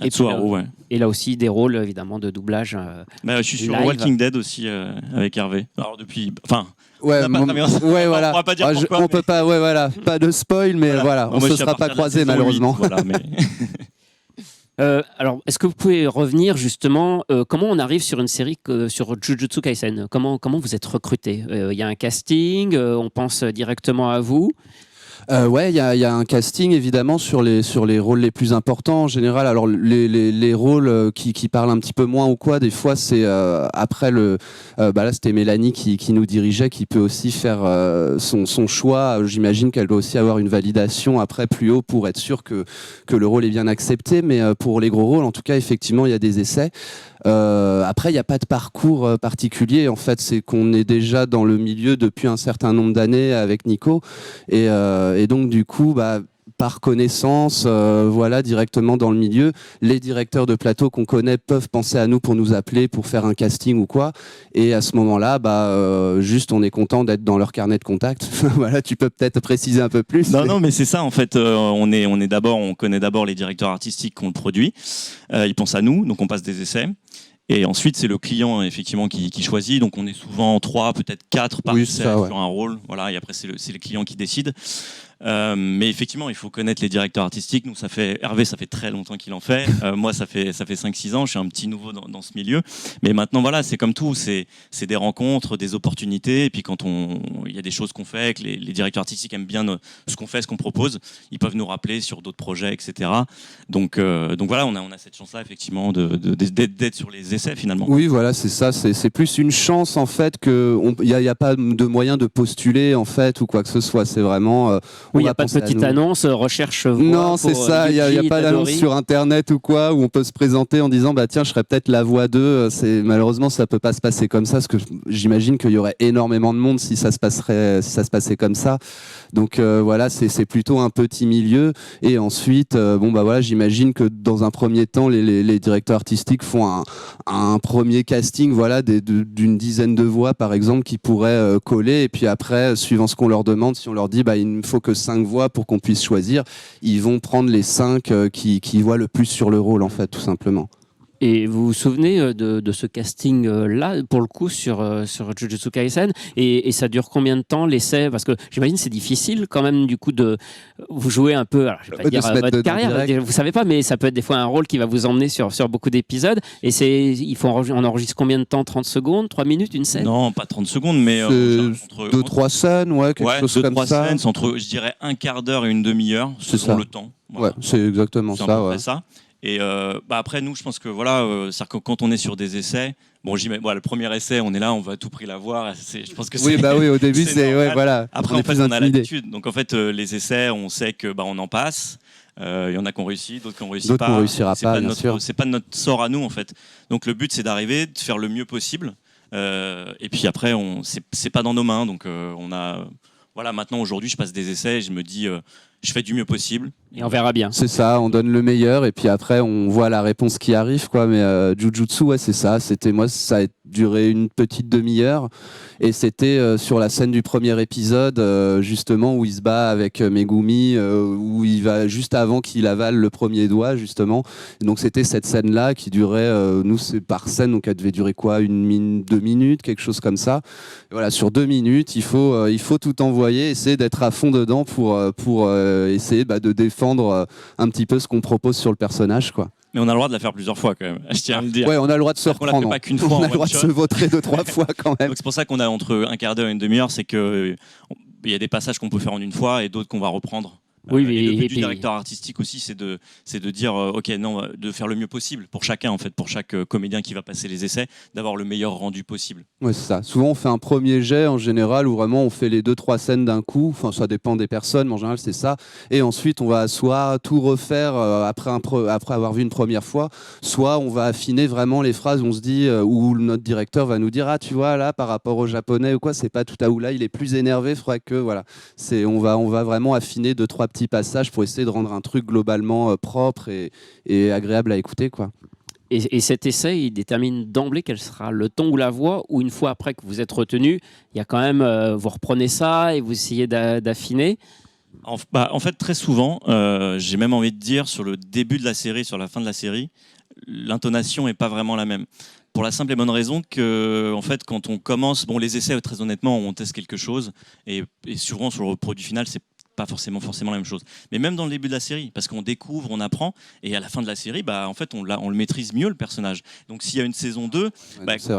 Et Tsuharu, ouais. Et là aussi des rôles évidemment de doublage. Je suis sur Walking Dead aussi avec Hervé. Alors depuis. Enfin. Ouais, voilà. On va pas dire pourquoi. On peut pas, voilà. Pas de spoil, mais voilà. On se sera pas croisés malheureusement. 8, voilà, mais... alors, est-ce que vous pouvez revenir justement, comment on arrive sur une série sur Jujutsu Kaisen? Comment vous êtes recruté? Il y a un casting, on pense directement à vous? Ouais, il y a un casting évidemment sur les rôles les plus importants en général. Alors les rôles qui parlent un petit peu moins ou quoi, des fois c'est après là c'était Mélanie qui nous dirigeait, qui peut aussi faire son choix. J'imagine qu'elle doit aussi avoir une validation après plus haut pour être sûr que le rôle est bien accepté. Mais pour les gros rôles, en tout cas, effectivement, il y a des essais. Après, il n'y a pas de parcours particulier. En fait, c'est qu'on est déjà dans le milieu depuis un certain nombre d'années avec Nico. Et donc, du coup, par connaissance, directement dans le milieu, les directeurs de plateau qu'on connaît peuvent penser à nous pour nous appeler, pour faire un casting ou quoi. Et à ce moment-là, juste on est content d'être dans leur carnet de contact. Voilà, tu peux peut-être préciser un peu plus. Non, mais c'est ça en fait. On connaît d'abord les directeurs artistiques qu'on le produit. Ils pensent à nous, donc on passe des essais. Et ensuite, c'est le client effectivement qui choisit. Donc, on est souvent 3, peut-être 4 par essai sur un rôle. Voilà, et après, c'est le client qui décide. Mais effectivement, il faut connaître les directeurs artistiques. Nous, Hervé, ça fait très longtemps qu'il en fait. Moi, ça fait 5-6 ans. Je suis un petit nouveau dans ce milieu. Mais maintenant, voilà, c'est comme tout. C'est des rencontres, des opportunités. Et puis, quand il y a des choses qu'on fait, que les directeurs artistiques aiment bien ce qu'on fait, ce qu'on propose, ils peuvent nous rappeler sur d'autres projets, etc. Donc voilà, on a cette chance-là, effectivement, d'être sur les essais, finalement. Oui, voilà, c'est ça. C'est plus une chance, en fait, qu'il n'y a pas de moyen de postuler, en fait, ou quoi que ce soit. C'est vraiment... Oui, il n'y a pas de petite annonce, recherche voix. Non, c'est ça, il n'y a pas d'annonce sur Internet ou quoi, où on peut se présenter en disant tiens, je serais peut-être la voix d'eux. Malheureusement, ça ne peut pas se passer comme ça, parce que j'imagine qu'il y aurait énormément de monde si ça se passait comme ça. Donc voilà, c'est plutôt un petit milieu. Et ensuite, j'imagine que dans un premier temps, les directeurs artistiques font un premier casting, voilà, d'une dizaine de voix, par exemple, qui pourraient coller. Et puis après, suivant ce qu'on leur demande, si on leur dit il ne faut que 5 voix pour qu'on puisse choisir, ils vont prendre les 5 qui voient le plus sur le rôle, en fait, tout simplement. Et vous vous souvenez de ce casting-là, pour le coup, sur Jujutsu Kaisen, et ça dure combien de temps l'essai? Parce que j'imagine c'est difficile quand même, du coup, de vous jouer un peu, alors, je vais pas dire votre carrière, vous savez pas, mais ça peut être des fois un rôle qui va vous emmener sur beaucoup d'épisodes. Et on enregistre combien de temps? 30 secondes, 3 minutes, une scène? Non, pas 30 secondes, mais 2-3 scènes, quelque chose comme ça. 2-3 scènes, c'est entre, je dirais, un quart d'heure et une demi-heure, selon le temps. Voilà. Ouais, c'est exactement c'est ça. À peu près ça. Et après, nous, je pense que c'est-à-dire que quand on est sur des essais, le premier essai, on est là, on va à tout prix l'avoir. Je pense que au début, voilà. Après, en fait, on a l'habitude. Donc, en fait, les essais, on sait que on en passe. Il y en a qui ont réussi, d'autres qui ont réussi d'autres pas. Qu'on réussira pas, bien sûr. C'est pas notre sort à nous, en fait. Donc, le but, c'est d'arriver, de faire le mieux possible. Et puis après, c'est pas dans nos mains. Donc, maintenant, aujourd'hui, je passe des essais et je me dis, je fais du mieux possible. Et on verra bien. C'est ça, on donne le meilleur et puis après, on voit la réponse qui arrive, quoi. Mais Jujutsu, c'est ça. Ça a duré une petite demi-heure et c'était sur la scène du premier épisode, justement, où il se bat avec Megumi, où il va juste avant qu'il avale le premier doigt, justement. Et donc, c'était cette scène-là qui durait, nous, c'est par scène, donc elle devait durer quoi, 2 minutes, quelque chose comme ça. Et voilà, sur 2 minutes, il faut tout envoyer, essayer d'être à fond dedans pour essayer de défendre un petit peu ce qu'on propose sur le personnage, quoi. Mais on a le droit de la faire plusieurs fois quand même, je tiens à le dire. Ouais, on a le droit de se reprendre. On la fait pas qu'une fois. On a le droit de se vautrer 2-3 fois quand même. Donc c'est pour ça qu'on a entre un quart d'heure et une demi-heure, c'est que il y a des passages qu'on peut faire en une fois et d'autres qu'on va reprendre. Oui, et le but du directeur artistique aussi, c'est de dire, de faire le mieux possible pour chacun, en fait, pour chaque comédien qui va passer les essais, d'avoir le meilleur rendu possible. Ouais, c'est ça. Souvent, on fait un premier jet en général où vraiment on fait les 2-3 scènes d'un coup. Enfin, ça dépend des personnes, mais en général, c'est ça. Et ensuite, on va soit tout refaire après avoir vu une première fois, soit on va affiner vraiment les phrases. On se dit, où notre directeur va nous dire, ah, tu vois, là, par rapport au japonais ou quoi, c'est pas tout à où là, il est plus énervé, faudrait que, voilà. On va vraiment affiner 2-3 petits passages pour essayer de rendre un truc globalement propre et agréable à écouter, quoi. Et cet essai, il détermine d'emblée quel sera le ton ou la voix, ou une fois après que vous êtes retenu, il y a quand même, vous reprenez ça et vous essayez d'affiner. En fait, très souvent, j'ai même envie de dire, sur le début de la série, sur la fin de la série, l'intonation n'est pas vraiment la même. Pour la simple et bonne raison que, en fait, quand on commence, les essais, très honnêtement, on teste quelque chose, et souvent sur le produit final, c'est pas forcément la même chose. Mais même dans le début de la série, parce qu'on découvre, on apprend, et à la fin de la série, en fait, on le maîtrise mieux, le personnage. Donc s'il y a une saison 2,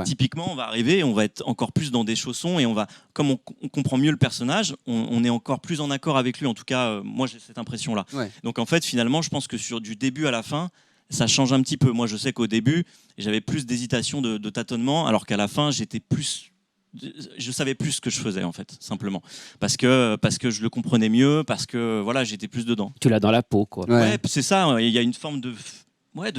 typiquement, on va arriver et on va être encore plus dans des chaussons, et comme on comprend mieux le personnage, on est encore plus en accord avec lui. En tout cas, moi, j'ai cette impression-là. Ouais. Donc en fait, finalement, je pense que du début à la fin, ça change un petit peu. Moi, je sais qu'au début, j'avais plus d'hésitation, de tâtonnement, alors qu'à la fin, je savais plus ce que je faisais, en fait, simplement, parce que je le comprenais mieux, parce que j'étais plus dedans. Tu l'as dans la peau, quoi. Ouais, c'est ça. Il y a une forme de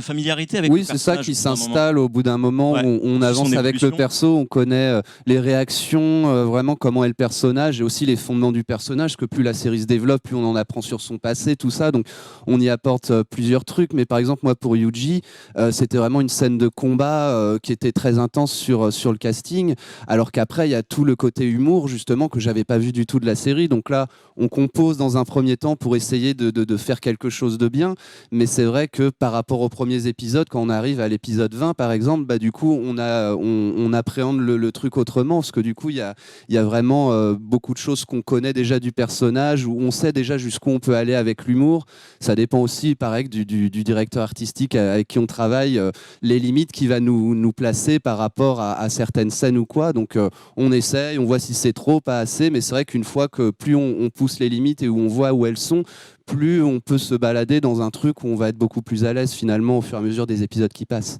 familiarité avec le personnage. Oui, c'est ça qui s'installe au bout d'un moment. Ouais. On avance avec le perso, on connaît les réactions, vraiment comment est le personnage, et aussi les fondements du personnage, que plus la série se développe, plus on en apprend sur son passé, tout ça. Donc on y apporte plusieurs trucs. Mais par exemple, moi, pour Yuji, c'était vraiment une scène de combat qui était très intense sur le casting, alors qu'après, il y a tout le côté humour, justement, que j'avais pas vu du tout de la série. Donc là, on compose dans un premier temps pour essayer de faire quelque chose de bien. Mais c'est vrai que par rapport aux premiers épisodes, quand on arrive à l'épisode 20 par exemple, du coup on appréhende le truc autrement, parce que du coup il y a vraiment beaucoup de choses qu'on connaît déjà du personnage, où on sait déjà jusqu'où on peut aller avec l'humour. Ça dépend aussi pareil du directeur artistique avec qui on travaille, les limites qu'il va nous placer par rapport à certaines scènes ou quoi. Donc on essaye, on voit si c'est trop, pas assez, mais c'est vrai qu'une fois que plus on pousse les limites et où on voit où elles sont, plus on peut se balader dans un truc où on va être beaucoup plus à l'aise finalement au fur et à mesure des épisodes qui passent.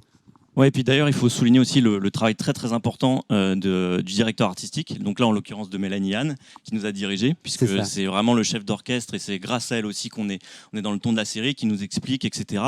Ouais, et puis d'ailleurs, il faut souligner aussi le travail très très important du directeur artistique. Donc là, en l'occurrence de Mélanie Anne, qui nous a dirigé, puisque c'est vraiment le chef d'orchestre, et c'est grâce à elle aussi qu'on est dans le ton de la série, qui nous explique, etc.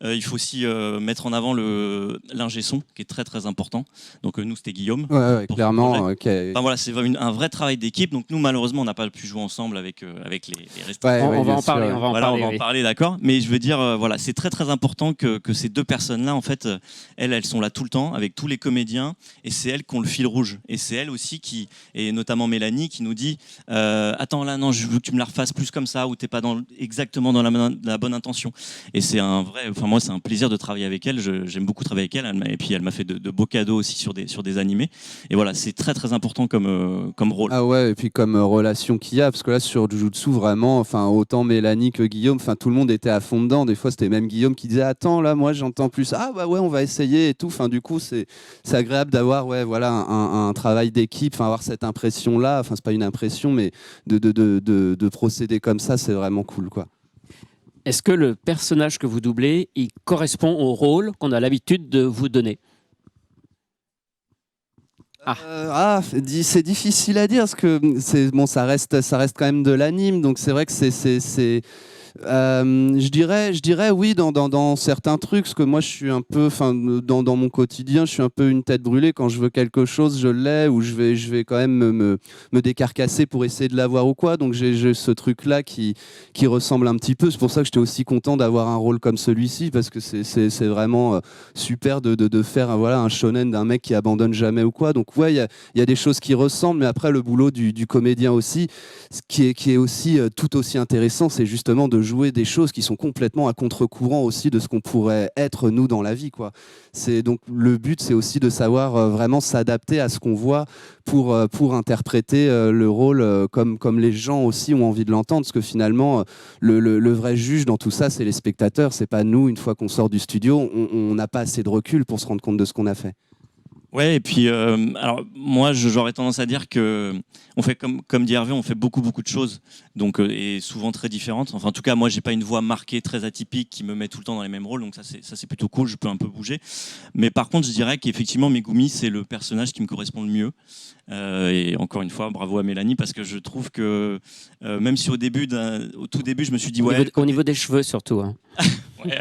Il faut aussi mettre en avant l'ingé son, qui est très très important. Donc nous, c'était Guillaume. Ouais, clairement. Okay. Enfin, voilà, c'est un vrai travail d'équipe. Donc nous, malheureusement, on n'a pas pu jouer ensemble avec les restrictions. On va en parler. On va en parler, d'accord. Mais je veux dire, c'est très très important que ces deux personnes-là, en fait, elles elles sont là tout le temps avec tous les comédiens et c'est elles qui ont le fil rouge. Et c'est elles aussi et notamment Mélanie, qui nous dit attends là, non, je veux que tu me la refasses plus comme ça ou t'es pas exactement dans la bonne intention. Et c'est moi, c'est un plaisir de travailler avec elle. J'aime beaucoup travailler avec elle. Et puis elle m'a fait de beaux cadeaux aussi sur des animés. Et voilà, c'est très très important comme rôle. Ah ouais, et puis comme relation qu'il y a, parce que là sur Jujutsu vraiment, enfin autant Mélanie que Guillaume, enfin tout le monde était à fond dedans. Des fois c'était même Guillaume qui disait attends là, moi j'entends plus. Ah bah ouais, on va essayer et tout. Enfin du coup c'est agréable d'avoir voilà un travail d'équipe, enfin avoir cette impression là. Enfin c'est pas une impression, mais de procéder comme ça, c'est vraiment cool quoi. Est-ce que le personnage que vous doublez, il correspond au rôle qu'on a l'habitude de vous donner? C'est difficile à dire parce que ça reste quand même de l'anime, donc c'est vrai que je dirais oui dans certains trucs, parce que moi je suis un peu, dans mon quotidien, je suis un peu une tête brûlée. Quand je veux quelque chose, je l'ai, ou je vais quand même me décarcasser pour essayer de l'avoir ou quoi. Donc j'ai ce truc-là qui ressemble un petit peu. C'est pour ça que j'étais aussi content d'avoir un rôle comme celui-ci, parce que c'est vraiment super de faire un shonen d'un mec qui abandonne jamais ou quoi. Donc ouais, il y a des choses qui ressemblent, mais après le boulot du comédien aussi, ce qui est aussi tout aussi intéressant, c'est justement de jouer des choses qui sont complètement à contre-courant aussi de ce qu'on pourrait être nous dans la vie quoi. Donc le but c'est aussi de savoir vraiment s'adapter à ce qu'on voit pour interpréter le rôle comme les gens aussi ont envie de l'entendre, parce que finalement le vrai juge dans tout ça c'est les spectateurs, c'est pas nous. Une fois qu'on sort du studio, on n'a pas assez de recul pour se rendre compte de ce qu'on a fait. Ouais, et puis alors moi j'aurais tendance à dire que on fait comme dit Hervé, on fait beaucoup de choses, donc et souvent très différentes. Enfin en tout cas moi j'ai pas une voix marquée très atypique qui me met tout le temps dans les mêmes rôles, donc ça c'est plutôt cool, je peux un peu bouger. Mais par contre je dirais qu'effectivement Megumi c'est le personnage qui me correspond le mieux. Et encore une fois bravo à Mélanie, parce que je trouve que même si au tout début je me suis dit au niveau des cheveux surtout. Hein. Ouais,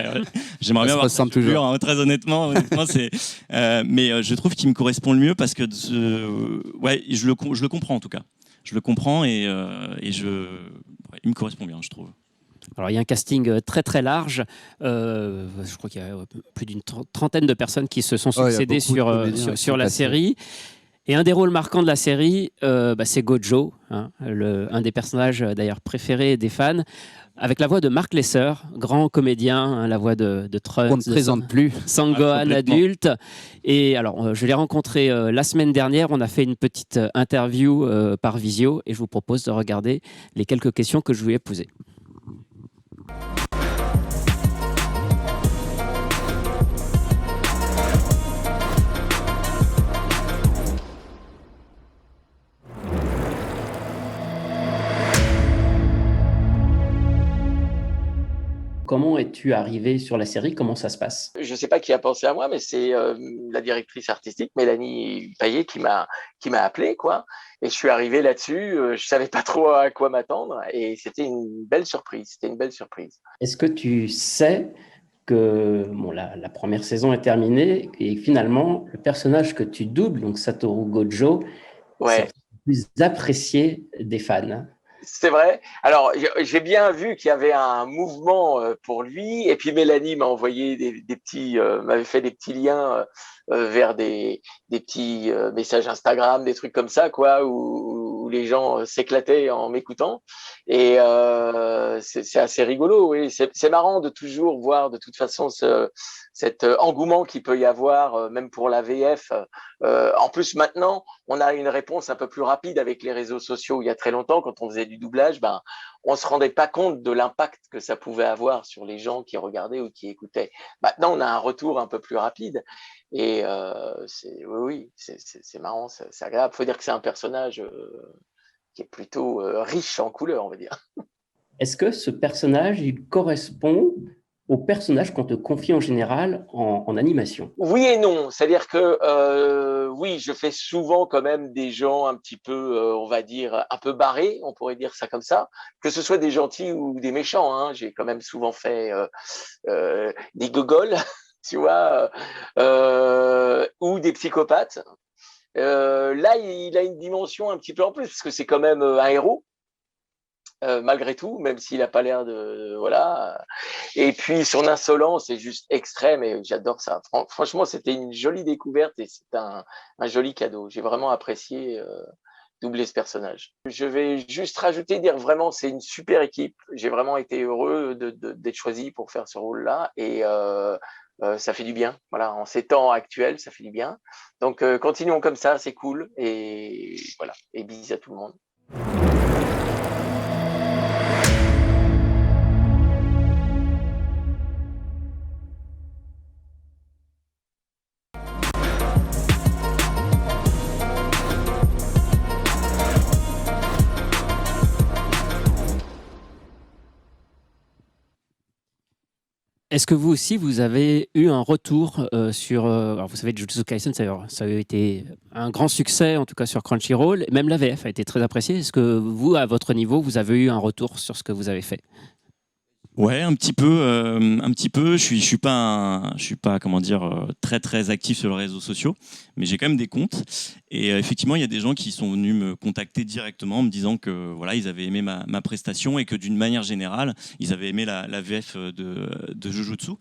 j'aimerais bien avoir ça toujours. Hein, très honnêtement mais je trouve qu'il me correspond le mieux parce que je le comprends en tout cas. Je le comprends et il me correspond bien, je trouve. Alors il y a un casting très très large. Je crois qu'il y a plus d'une trentaine de personnes qui se sont succédées sur la série. Et un des rôles marquants de la série, c'est Gojo, hein, un des personnages d'ailleurs préférés des fans, avec la voix de Mark Lesser, grand comédien, hein, la voix de Trunks. On ne présente plus. Sangohan adulte. Et alors, je l'ai rencontré la semaine dernière. On a fait une petite interview par visio et je vous propose de regarder les quelques questions que je lui ai posées. Comment es-tu arrivé sur la série? Comment ça se passe? Je ne sais pas qui a pensé à moi, mais c'est la directrice artistique, Mélanie Payet, qui m'a appelé, quoi. Et je suis arrivé là-dessus, je ne savais pas trop à quoi m'attendre, et c'était une belle surprise. Est-ce que tu sais que la première saison est terminée et finalement, le personnage que tu doubles, donc Satoru Gojo, c'est le plus apprécié des fans? C'est vrai. Alors, j'ai bien vu qu'il y avait un mouvement pour lui. Et puis, Mélanie m'a envoyé m'avait fait des petits liens vers des petits messages Instagram, des trucs comme ça, quoi, où les gens s'éclataient en m'écoutant. Et c'est assez rigolo, oui. C'est marrant de toujours voir, de toute façon, cet engouement qu'il peut y avoir, même pour la VF. En plus, maintenant, on a une réponse un peu plus rapide avec les réseaux sociaux. Il y a très longtemps, quand on faisait du doublage, on ne se rendait pas compte de l'impact que ça pouvait avoir sur les gens qui regardaient ou qui écoutaient. Maintenant, on a un retour un peu plus rapide. Et c'est marrant, c'est agréable. Il faut dire que c'est un personnage qui est plutôt riche en couleurs, on va dire. Est-ce que ce personnage, il correspond au personnage qu'on te confie en général en animation? Oui et non. C'est-à-dire que oui, je fais souvent quand même des gens un petit peu, on va dire, un peu barrés, on pourrait dire ça comme ça, que ce soit des gentils ou des méchants. Hein. J'ai quand même souvent fait des gogoles, tu vois, ou des psychopathes. Là, il a une dimension un petit peu en plus, parce que c'est quand même un héros. malgré tout, même s'il n'a pas l'air de... Voilà. Et puis son insolence est juste extrême et j'adore ça. Franchement, c'était une jolie découverte et c'est un joli cadeau. J'ai vraiment apprécié doubler ce personnage. Je vais juste rajouter, dire vraiment, c'est une super équipe. J'ai vraiment été heureux d'être choisi pour faire ce rôle-là et ça fait du bien. Voilà, en ces temps actuels, ça fait du bien. Donc, continuons comme ça, c'est cool. Et voilà, et bisous à tout le monde. Est-ce que vous aussi, vous avez eu un retour sur... alors vous savez, Jujutsu Kaisen, ça a été un grand succès, en tout cas sur Crunchyroll. Même la VF a été très appréciée. Est-ce que vous, à votre niveau, vous avez eu un retour sur ce que vous avez fait ? Ouais, un petit peu. Je suis pas comment dire très très actif sur les réseaux sociaux, mais j'ai quand même des comptes. Et effectivement, il y a des gens qui sont venus me contacter directement en me disant que voilà, ils avaient aimé ma prestation et que d'une manière générale, ils avaient aimé la VF de Jujutsu.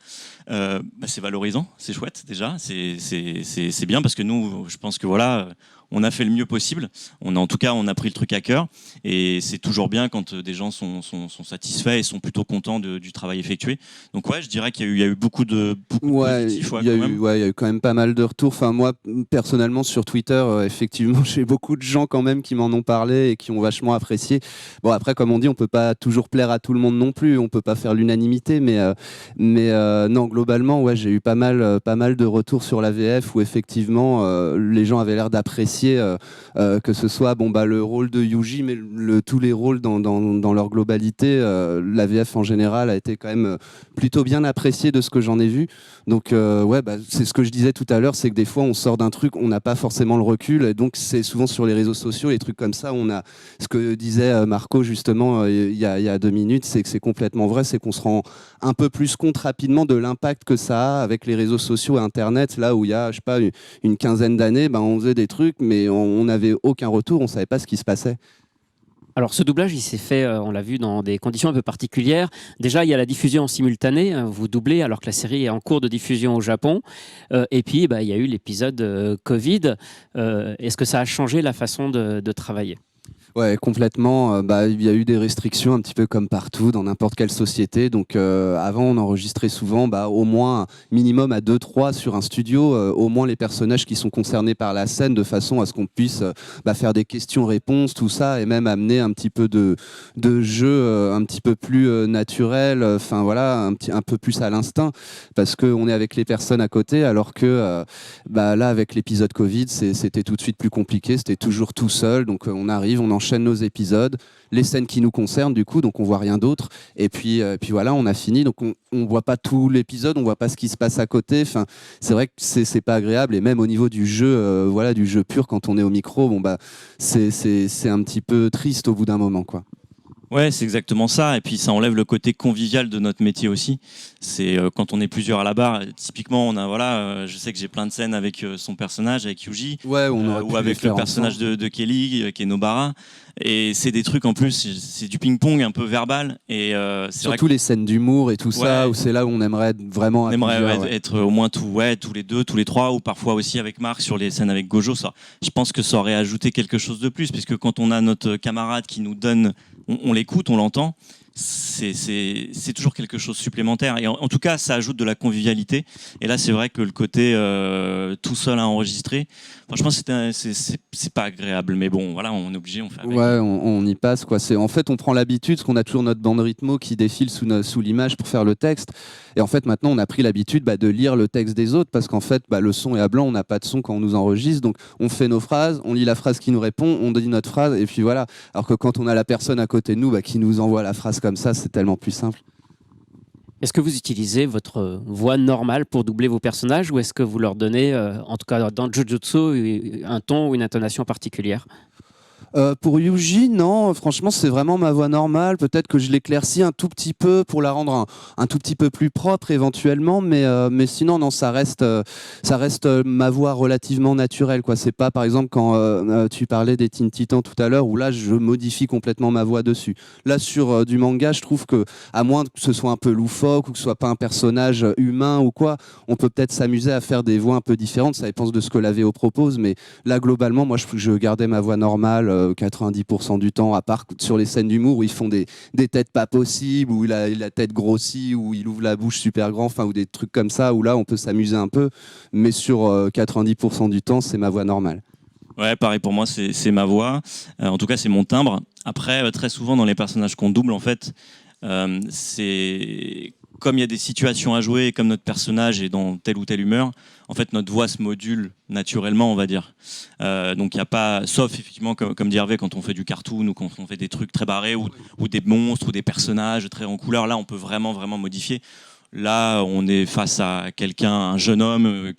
C'est valorisant, c'est chouette déjà, c'est bien parce que nous, je pense que voilà. On a fait le mieux possible. En tout cas, on a pris le truc à cœur. Et c'est toujours bien quand des gens sont satisfaits et sont plutôt contents du travail effectué. Donc ouais, je dirais qu'il y a eu beaucoup de positifs. Il y a eu quand même pas mal de retours. Enfin, moi, personnellement, sur Twitter, effectivement, j'ai beaucoup de gens quand même qui m'en ont parlé et qui ont vachement apprécié. Bon, après, comme on dit, on peut pas toujours plaire à tout le monde non plus. On peut pas faire l'unanimité. Mais non, globalement, ouais, j'ai eu pas mal de retours sur la VF où effectivement, les gens avaient l'air d'apprécier que ce soit le rôle de Yuji, mais tous les rôles dans leur globalité. La VF en général a été quand même plutôt bien appréciée de ce que j'en ai vu. Donc c'est ce que je disais tout à l'heure, c'est que des fois on sort d'un truc, on n'a pas forcément le recul, et donc c'est souvent sur les réseaux sociaux, les trucs comme ça, on a ce que disait Marco justement il y a 2 minutes, c'est que c'est complètement vrai, c'est qu'on se rend un peu plus compte rapidement de l'impact que ça a avec les réseaux sociaux et Internet, là où il y a, je sais pas, une quinzaine d'années, on faisait des trucs, mais on n'avait aucun retour, on ne savait pas ce qui se passait. Alors ce doublage, il s'est fait, on l'a vu, dans des conditions un peu particulières. Déjà, il y a la diffusion en simultané, vous doublez alors que la série est en cours de diffusion au Japon. Et puis, il y a eu l'épisode Covid. Est-ce que ça a changé la façon de travailler ? Ouais, complètement. Il y a eu des restrictions un petit peu comme partout, dans n'importe quelle société. Donc avant, on enregistrait souvent au moins minimum à 2-3 sur un studio, au moins les personnages qui sont concernés par la scène, de façon à ce qu'on puisse faire des questions-réponses, tout ça, et même amener un petit peu de jeu un petit peu plus naturel, un peu plus à l'instinct, parce qu'on est avec les personnes à côté, alors que là, avec l'épisode Covid, c'était tout de suite plus compliqué, c'était toujours tout seul, donc on arrive, on enchaîne nos épisodes, les scènes qui nous concernent du coup, donc on voit rien d'autre, et puis voilà, on a fini, donc on voit pas tout l'épisode, on voit pas ce qui se passe à côté. Enfin, c'est vrai que c'est pas agréable, et même au niveau du jeu, du jeu pur, quand on est au micro, c'est un petit peu triste au bout d'un moment, quoi. Ouais, c'est exactement ça. Et puis ça enlève le côté convivial de notre métier aussi. C'est quand on est plusieurs à la barre. Typiquement, on a je sais que j'ai plein de scènes avec son personnage, avec Yuji, ou avec le personnage de Kelly, qui est Nobara. Et c'est des trucs en plus, c'est du ping-pong un peu verbal. Et surtout les scènes d'humour et tout ça, où c'est là où on aimerait être vraiment. On aimerait être au moins tous les deux, tous les trois, ou parfois aussi avec Marc sur les scènes avec Gojo. Ça, je pense que ça aurait ajouté quelque chose de plus, puisque quand on a notre camarade qui nous donne, on l'écoute, on l'entend. C'est toujours quelque chose de supplémentaire. Et en tout cas, ça ajoute de la convivialité. Et là, c'est vrai que le côté tout seul à enregistrer, franchement, c'est pas agréable. Mais bon, voilà, on est obligé, on fait avec. Ouais, on y passe, quoi. En fait, on prend l'habitude, parce qu'on a toujours notre bande rythmo qui défile sous l'image pour faire le texte. Et en fait, maintenant, on a pris l'habitude de lire le texte des autres, parce qu'en fait, le son est à blanc, on n'a pas de son quand on nous enregistre. Donc, on fait nos phrases, on lit la phrase qui nous répond, on dit notre phrase, et puis voilà. Alors que quand on a la personne à côté de nous qui nous envoie la phrase comme ça, c'est tellement plus simple. Est-ce que vous utilisez votre voix normale pour doubler vos personnages, ou est-ce que vous leur donnez, en tout cas dans Jujutsu, un ton ou une intonation particulière ? Pour Yuji, non, franchement, c'est vraiment ma voix normale. Peut-être que je l'éclaircis un tout petit peu pour la rendre un tout petit peu plus propre éventuellement, mais sinon, non, ça reste ma voix relativement naturelle, quoi. C'est pas, par exemple, quand tu parlais des Teen Titans tout à l'heure, où là, je modifie complètement ma voix dessus. Là, sur du manga, je trouve que, à moins que ce soit un peu loufoque ou que ce soit pas un personnage humain ou quoi, on peut peut-être s'amuser à faire des voix un peu différentes. Ça dépend de ce que la VO propose, mais là, globalement, moi, je gardais ma voix normale 90% du temps, à part sur les scènes d'humour où ils font des têtes pas possibles, où il a la tête grossie, où il ouvre la bouche super grand, enfin, ou des trucs comme ça, où là, on peut s'amuser un peu, mais sur 90% du temps, c'est ma voix normale. Ouais, pareil pour moi, c'est ma voix. En tout cas, c'est mon timbre. Après, très souvent, dans les personnages qu'on double, en fait, c'est comme il y a des situations à jouer, et comme notre personnage est dans telle ou telle humeur, en fait, notre voix se module naturellement, on va dire. Donc, il n'y a pas, sauf effectivement, comme dit Hervé, quand on fait du cartoon ou quand on fait des trucs très barrés ou des monstres ou des personnages très en couleur, là, on peut vraiment, vraiment modifier. Là, on est face à quelqu'un, un jeune homme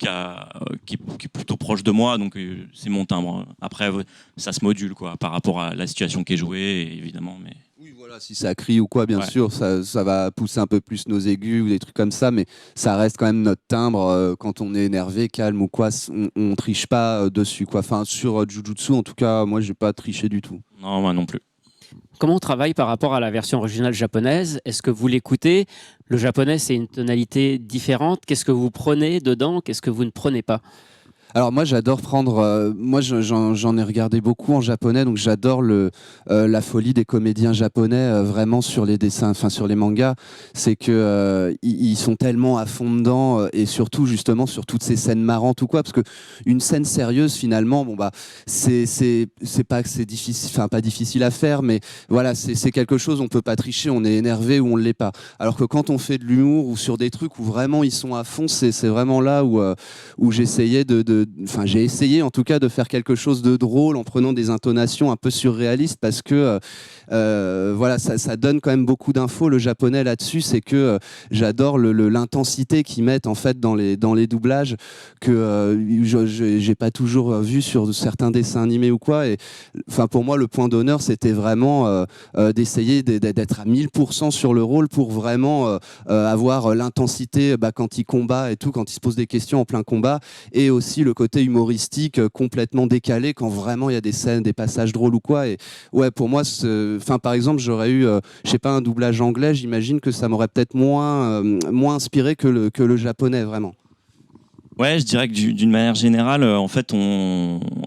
qui est plutôt proche de moi, donc c'est mon timbre. Après, ça se module quoi, par rapport à la situation qui est jouée, évidemment. Mais... Oui, voilà, si ça crie ou quoi, bien sûr, ça va pousser un peu plus nos aigus ou des trucs comme ça, mais ça reste quand même notre timbre. Quand on est énervé, calme ou quoi, on triche pas dessus, quoi. Enfin, sur Jujutsu, en tout cas, moi, j'ai pas triché du tout. Non, moi non plus. Comment on travaille par rapport à la version originale japonaise? Est-ce que vous l'écoutez? Le japonais, c'est une tonalité différente. Qu'est-ce que vous prenez dedans? Qu'est-ce que vous ne prenez pas? Alors moi j'adore prendre, moi j'en ai regardé beaucoup en japonais, donc j'adore la folie des comédiens japonais vraiment sur les dessins, enfin sur les mangas, c'est que ils sont tellement à fond dedans et surtout justement sur toutes ces scènes marrantes ou quoi, parce que une scène sérieuse finalement, bon bah c'est pas que c'est difficile, enfin pas difficile à faire, mais voilà c'est quelque chose, on peut pas tricher, on est énervé ou on l'est pas. Alors que quand on fait de l'humour ou sur des trucs où vraiment ils sont à fond, c'est vraiment là où j'essayais j'ai essayé en tout cas de faire quelque chose de drôle en prenant des intonations un peu surréalistes parce que voilà, ça donne quand même beaucoup d'infos le japonais là-dessus, c'est que j'adore l'intensité qu'ils mettent en fait dans les doublages que j'ai pas toujours vu sur certains dessins animés ou quoi, et enfin pour moi le point d'honneur c'était vraiment d'essayer d'être à 1000% sur le rôle pour vraiment avoir l'intensité quand il combat et tout, quand il se pose des questions en plein combat, et aussi le côté humoristique complètement décalé quand vraiment il y a des scènes, des passages drôles ou quoi. Et ouais, pour moi, par exemple, j'aurais eu, je sais pas, un doublage anglais, j'imagine que ça m'aurait peut-être moins inspiré que le japonais, vraiment. Ouais, je dirais que d'une manière générale, en fait,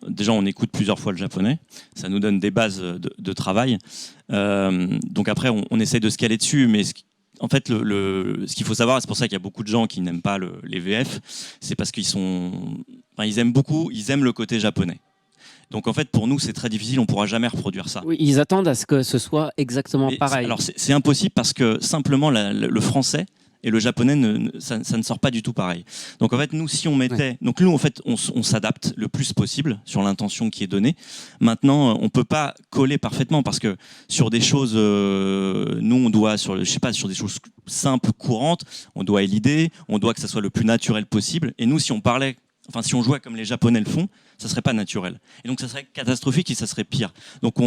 déjà on écoute plusieurs fois le japonais, ça nous donne des bases de travail. Donc après, on essaie de se caler dessus, mais en fait, ce qu'il faut savoir, et c'est pour ça qu'il y a beaucoup de gens qui n'aiment pas les VF, c'est parce qu'ils aiment le côté japonais. Donc en fait, pour nous, c'est très difficile, on ne pourra jamais reproduire ça. Oui, ils attendent à ce que ce soit exactement pareil. Alors c'est impossible parce que simplement le français et le japonais, ça ne sort pas du tout pareil. Donc en fait, nous, si on mettait... Donc nous, en fait, on s'adapte le plus possible sur l'intention qui est donnée. Maintenant, on ne peut pas coller parfaitement parce que sur des choses... nous, on doit, sur des choses simples, courantes, on doit élider, on doit que ça soit le plus naturel possible. Et nous, si on jouait comme les Japonais le font, ça serait pas naturel. Et donc ça serait catastrophique et ça serait pire. Donc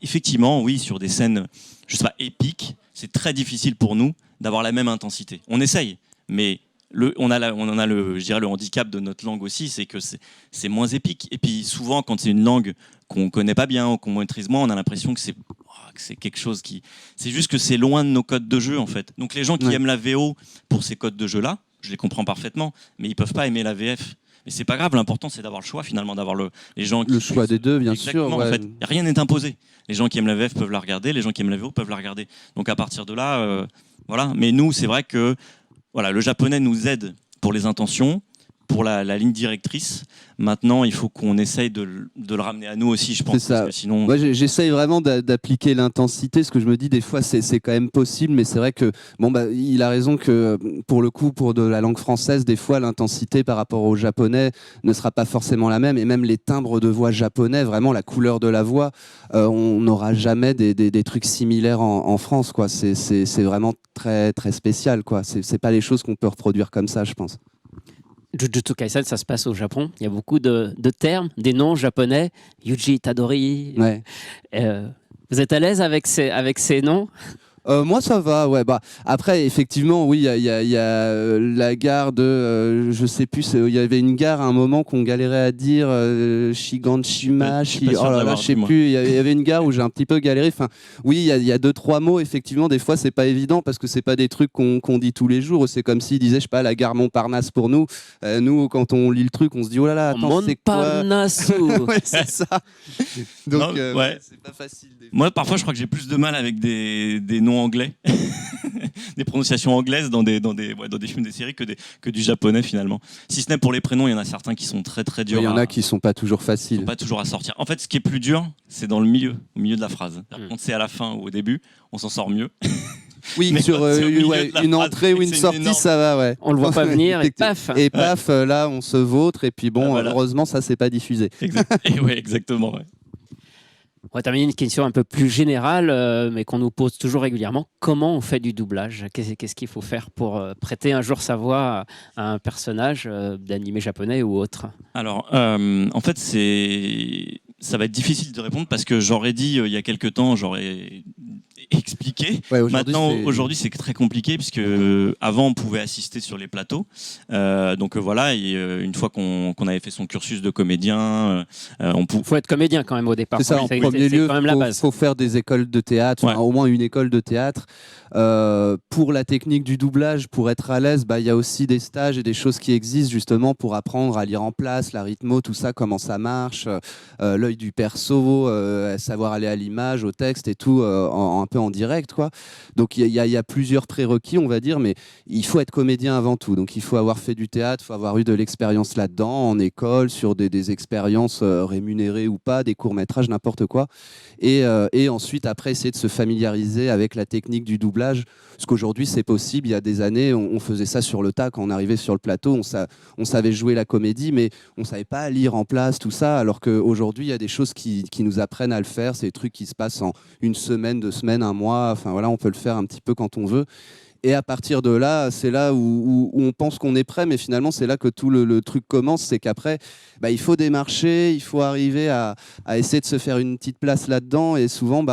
effectivement, oui, sur des scènes, je sais pas, épiques, c'est très difficile pour nous d'avoir la même intensité. On essaye, mais on en a je dirais le handicap de notre langue aussi, c'est que c'est moins épique. Et puis souvent, quand c'est une langue qu'on connaît pas bien ou qu'on maîtrise moins, on a l'impression que c'est quelque chose qui... C'est juste que c'est loin de nos codes de jeu, en fait. Donc les gens qui aiment la VO pour ces codes de jeu-là, je les comprends parfaitement, mais ils peuvent pas aimer la VF. Mais c'est pas grave, l'important c'est d'avoir le choix finalement, d'avoir les gens qui... Le choix des deux, bien Exactement, sûr. Ouais. En fait, rien n'est imposé. Les gens qui aiment la VF peuvent la regarder, les gens qui aiment la VO peuvent la regarder. Donc à partir de là, voilà. Mais nous, c'est vrai que voilà, le japonais nous aide pour les intentions, pour la ligne directrice. Maintenant, il faut qu'on essaye de le ramener à nous aussi, je pense. C'est ça. Parce que sinon... Moi, j'essaye vraiment d'appliquer l'intensité. Ce que je me dis, des fois, c'est quand même possible, mais c'est vrai que il a raison que pour le coup, pour de la langue française, des fois, l'intensité par rapport au japonais ne sera pas forcément la même. Et même les timbres de voix japonais, vraiment la couleur de la voix, on n'aura jamais des trucs similaires en France, quoi. C'est vraiment très très spécial, quoi. C'est pas les choses qu'on peut reproduire comme ça, je pense. Jujutsu Kaisen, ça se passe au Japon. Il y a beaucoup de termes, des noms japonais. Yuji Itadori. Ouais. Vous êtes à l'aise avec ces noms? Moi ça va, ouais. Bah après effectivement oui, il y a la gare de, je sais plus, il y avait une gare à un moment qu'on galérait à dire, Shiganshima, oh là là, je sais plus. Il y avait une gare où j'ai un petit peu galéré. Enfin oui, il y a 2-3 mots effectivement. Des fois c'est pas évident parce que c'est pas des trucs qu'on dit tous les jours. C'est comme s'ils disaient, je sais pas, la gare Montparnasse pour nous. Nous quand on lit le truc, on se dit oh là là, attends, c'est quoi? Montparnasse. Ouais, c'est ça. Donc ouais. C'est pas facile. Moi, parfois, je crois que j'ai plus de mal avec des noms anglais, des prononciations anglaises dans des films, des séries que du japonais finalement. Si ce n'est pour les prénoms, il y en a certains qui sont très très durs. Il y en a qui sont pas toujours faciles. Pas toujours à sortir. En fait, ce qui est plus dur, c'est dans au milieu de la phrase. Quand c'est à la fin ou au début, on s'en sort mieux. Oui, mais sur une entrée ou une sortie, ça va, ouais. On le voit pas venir et paf. Et paf, là, on se vautre et puis bon, voilà. Heureusement, ça c'est pas diffusé. Exactement. Ouais. On va terminer une question un peu plus générale, mais qu'on nous pose toujours régulièrement. Comment on fait du doublage? Qu'est-ce qu'il faut faire pour prêter un jour sa voix à un personnage d'animé japonais ou autre? Alors, en fait, ça va être difficile de répondre parce que j'aurais dit il y a quelques temps, j'aurais expliqué. Ouais, aujourd'hui, c'est très compliqué puisque avant on pouvait assister sur les plateaux. Donc voilà, une fois qu'on avait fait son cursus de comédien, faut être comédien quand même au départ. C'est ça, en premier lieu, il faut faire des écoles de théâtre, au moins une école de théâtre. Pour la technique du doublage, pour être à l'aise, il y a aussi des stages et des choses qui existent justement pour apprendre à lire en place, la rythmo, tout ça, comment ça marche, l'œil du perso, savoir aller à l'image, au texte et tout, un peu en direct, quoi. Donc il y a plusieurs prérequis, on va dire, mais il faut être comédien avant tout. Donc il faut avoir fait du théâtre, il faut avoir eu de l'expérience là-dedans, en école, sur des expériences rémunérées ou pas, des courts-métrages, n'importe quoi. Et ensuite, après, essayer de se familiariser avec la technique du doublage. Parce qu'aujourd'hui, c'est possible. Il y a des années, on faisait ça sur le tas. Quand on arrivait sur le plateau, on savait jouer la comédie, mais on ne savait pas lire en place, tout ça. Alors qu'aujourd'hui, il y a des choses qui nous apprennent à le faire. C'est des trucs qui se passent en une semaine, 2 semaines, un mois. Enfin, voilà, on peut le faire un petit peu quand on veut. Et à partir de là, c'est là où on pense qu'on est prêt, mais finalement, c'est là que tout le truc commence. C'est qu'après, il faut démarcher, il faut arriver à essayer de se faire une petite place là-dedans. Et souvent,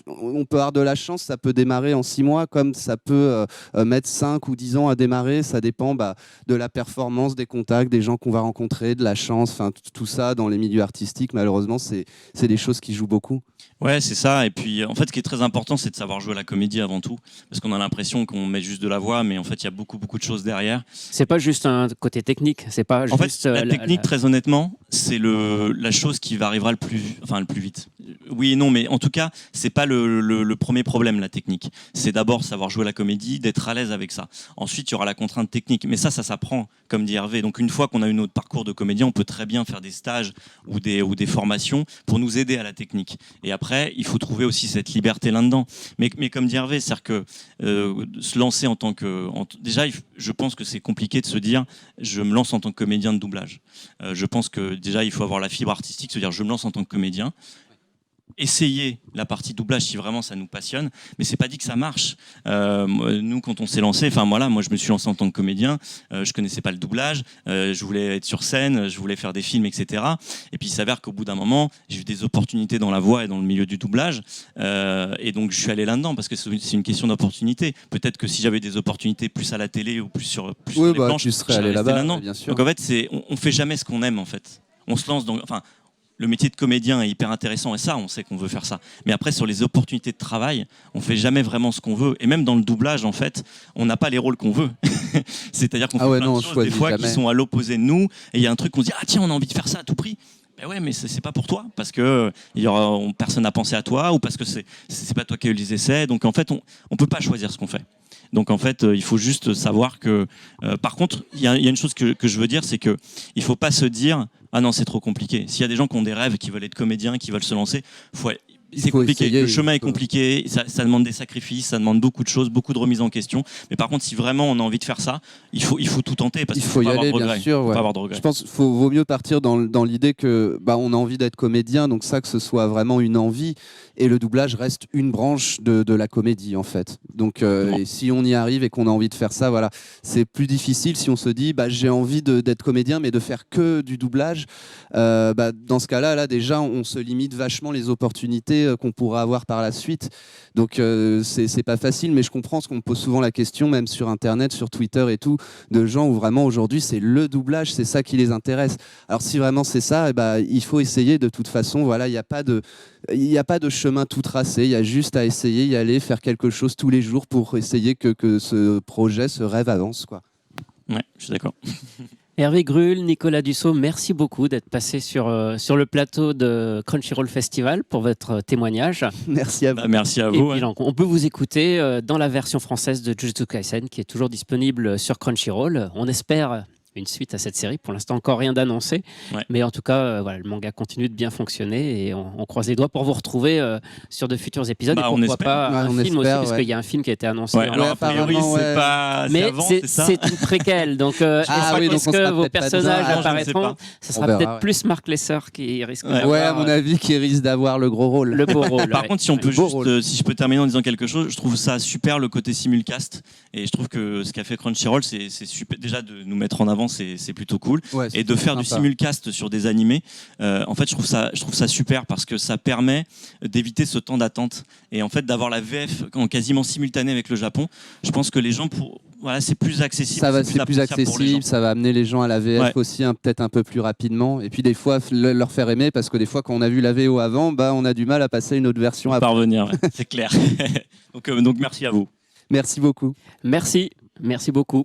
on peut avoir de la chance, ça peut démarrer en 6 mois, comme ça peut mettre 5 ou 10 ans à démarrer. Ça dépend de la performance, des contacts, des gens qu'on va rencontrer, de la chance, enfin tout ça dans les milieux artistiques. Malheureusement, c'est des choses qui jouent beaucoup. Ouais, c'est ça. Et puis, en fait, ce qui est très important, c'est de savoir jouer la comédie avant tout, parce qu'on a l'impression qu'on met juste de la voix, mais en fait, il y a beaucoup de choses derrière. C'est pas juste un côté technique, c'est pas en juste. fait, la technique, très honnêtement, c'est la chose qui arrivera le plus vite. Oui et non, mais en tout cas, c'est pas le premier problème, la technique. C'est d'abord savoir jouer la comédie, d'être à l'aise avec ça. Ensuite, il y aura la contrainte technique, mais ça s'apprend, comme dit Hervé. Donc, une fois qu'on a eu notre parcours de comédien, on peut très bien faire des stages ou des formations pour nous aider à la technique. Et après, il faut trouver aussi cette liberté là-dedans. Mais comme dit Hervé, c'est-à-dire que se lancer en tant que... Déjà, je pense que c'est compliqué de se dire je me lance en tant que comédien de doublage. Je pense que déjà, il faut avoir la fibre artistique, se dire je me lance en tant que comédien. Essayer la partie doublage si vraiment ça nous passionne, mais c'est pas dit que ça marche. Nous, quand on s'est lancé, moi je me suis lancé en tant que comédien, je connaissais pas le doublage, je voulais être sur scène, je voulais faire des films, etc. Et puis il s'avère qu'au bout d'un moment, j'ai eu des opportunités dans la voix et dans le milieu du doublage, et donc je suis allé là-dedans parce que c'est une question d'opportunité. Peut-être que si j'avais des opportunités plus à la télé ou plus sur les planches, tu serais allé là-bas, bien sûr. Donc en fait, on fait jamais ce qu'on aime en fait. On se lance dans, le métier de comédien est hyper intéressant et ça, on sait qu'on veut faire ça. Mais après, sur les opportunités de travail, on fait jamais vraiment ce qu'on veut. Et même dans le doublage, en fait, on n'a pas les rôles qu'on veut. C'est-à-dire qu'on fait plein de choses des fois qui sont à l'opposé de nous. Et il y a un truc qu'on se dit, ah tiens, on a envie de faire ça à tout prix. Ben ouais, mais c'est pas pour toi parce que personne n'a pensé à toi ou parce que c'est pas toi qui as eu les essais. Donc en fait, on peut pas choisir ce qu'on fait. Donc en fait, il faut juste savoir que. Par contre, il y a une chose que je veux dire, c'est que il faut pas se dire ah non, c'est trop compliqué. S'il y a des gens qui ont des rêves, qui veulent être comédiens, qui veulent se lancer, c'est compliqué. Essayer, le chemin est compliqué, ça demande des sacrifices, ça demande beaucoup de choses, beaucoup de remises en question. Mais par contre, si vraiment on a envie de faire ça, il faut tout tenter parce qu'il faut y aller, bien sûr. Ouais. Pas avoir de regrets. Je pense qu'il vaut mieux partir dans l'idée que on a envie d'être comédien, donc ça que ce soit vraiment une envie. et le doublage reste une branche de la comédie en fait. Donc et si on y arrive et qu'on a envie de faire ça, voilà, c'est plus difficile si on se dit j'ai envie d'être comédien mais de faire que du doublage. Dans ce cas-là, là déjà on se limite vachement les opportunités qu'on pourra avoir par la suite. Donc c'est pas facile, mais je comprends ce qu'on me pose souvent la question, même sur Internet, sur Twitter et tout, de gens où vraiment aujourd'hui c'est le doublage, c'est ça qui les intéresse. Alors si vraiment c'est ça, il faut essayer de toute façon. Voilà, il n'y a pas de chemin tout tracé. Il y a juste à essayer, y aller, faire quelque chose tous les jours pour essayer que ce projet, ce rêve avance, quoi. Ouais, je suis d'accord. Hervé Gruhl, Nicolas Dussault, merci beaucoup d'être passé sur le plateau de Crunchyroll Festival pour votre témoignage. Merci à vous. Merci à vous. Et puis, on peut vous écouter dans la version française de Jujutsu Kaisen qui est toujours disponible sur Crunchyroll. On espère une suite à cette série. Pour l'instant, encore rien d'annoncé. Ouais. Mais en tout cas, le manga continue de bien fonctionner et on croise les doigts pour vous retrouver sur de futurs épisodes. Et pourquoi pas un film aussi, parce qu'il y a un film qui a été annoncé. Ouais, alors, a priori, c'est pas... Mais avant, c'est une préquelle. Donc, est-ce que vos personnages apparaîtront? Ce sera peut-être plus Mark Lesser qui risque d'avoir... Ouais, à mon avis, qui risque d'avoir le gros rôle. Le beau rôle. Par contre, si je peux terminer en disant quelque chose, je trouve ça super le côté simulcast. Et je trouve que ce qu'a fait Crunchyroll, c'est super. Déjà, de nous mettre en avant, c'est plutôt cool. Ouais, et de faire du simulcast sur des animés, en fait, je trouve ça super parce que ça permet d'éviter ce temps d'attente et en fait d'avoir la VF en quasiment simultané avec le Japon. Je pense que les gens, c'est plus accessible. C'est plus accessible, ça va amener les gens à la VF aussi peut-être un peu plus rapidement. Et puis des fois, leur faire aimer parce que des fois, quand on a vu la VO avant, on a du mal à passer une autre version après. Parvenir, c'est clair. donc merci à vous. Merci beaucoup. Merci beaucoup.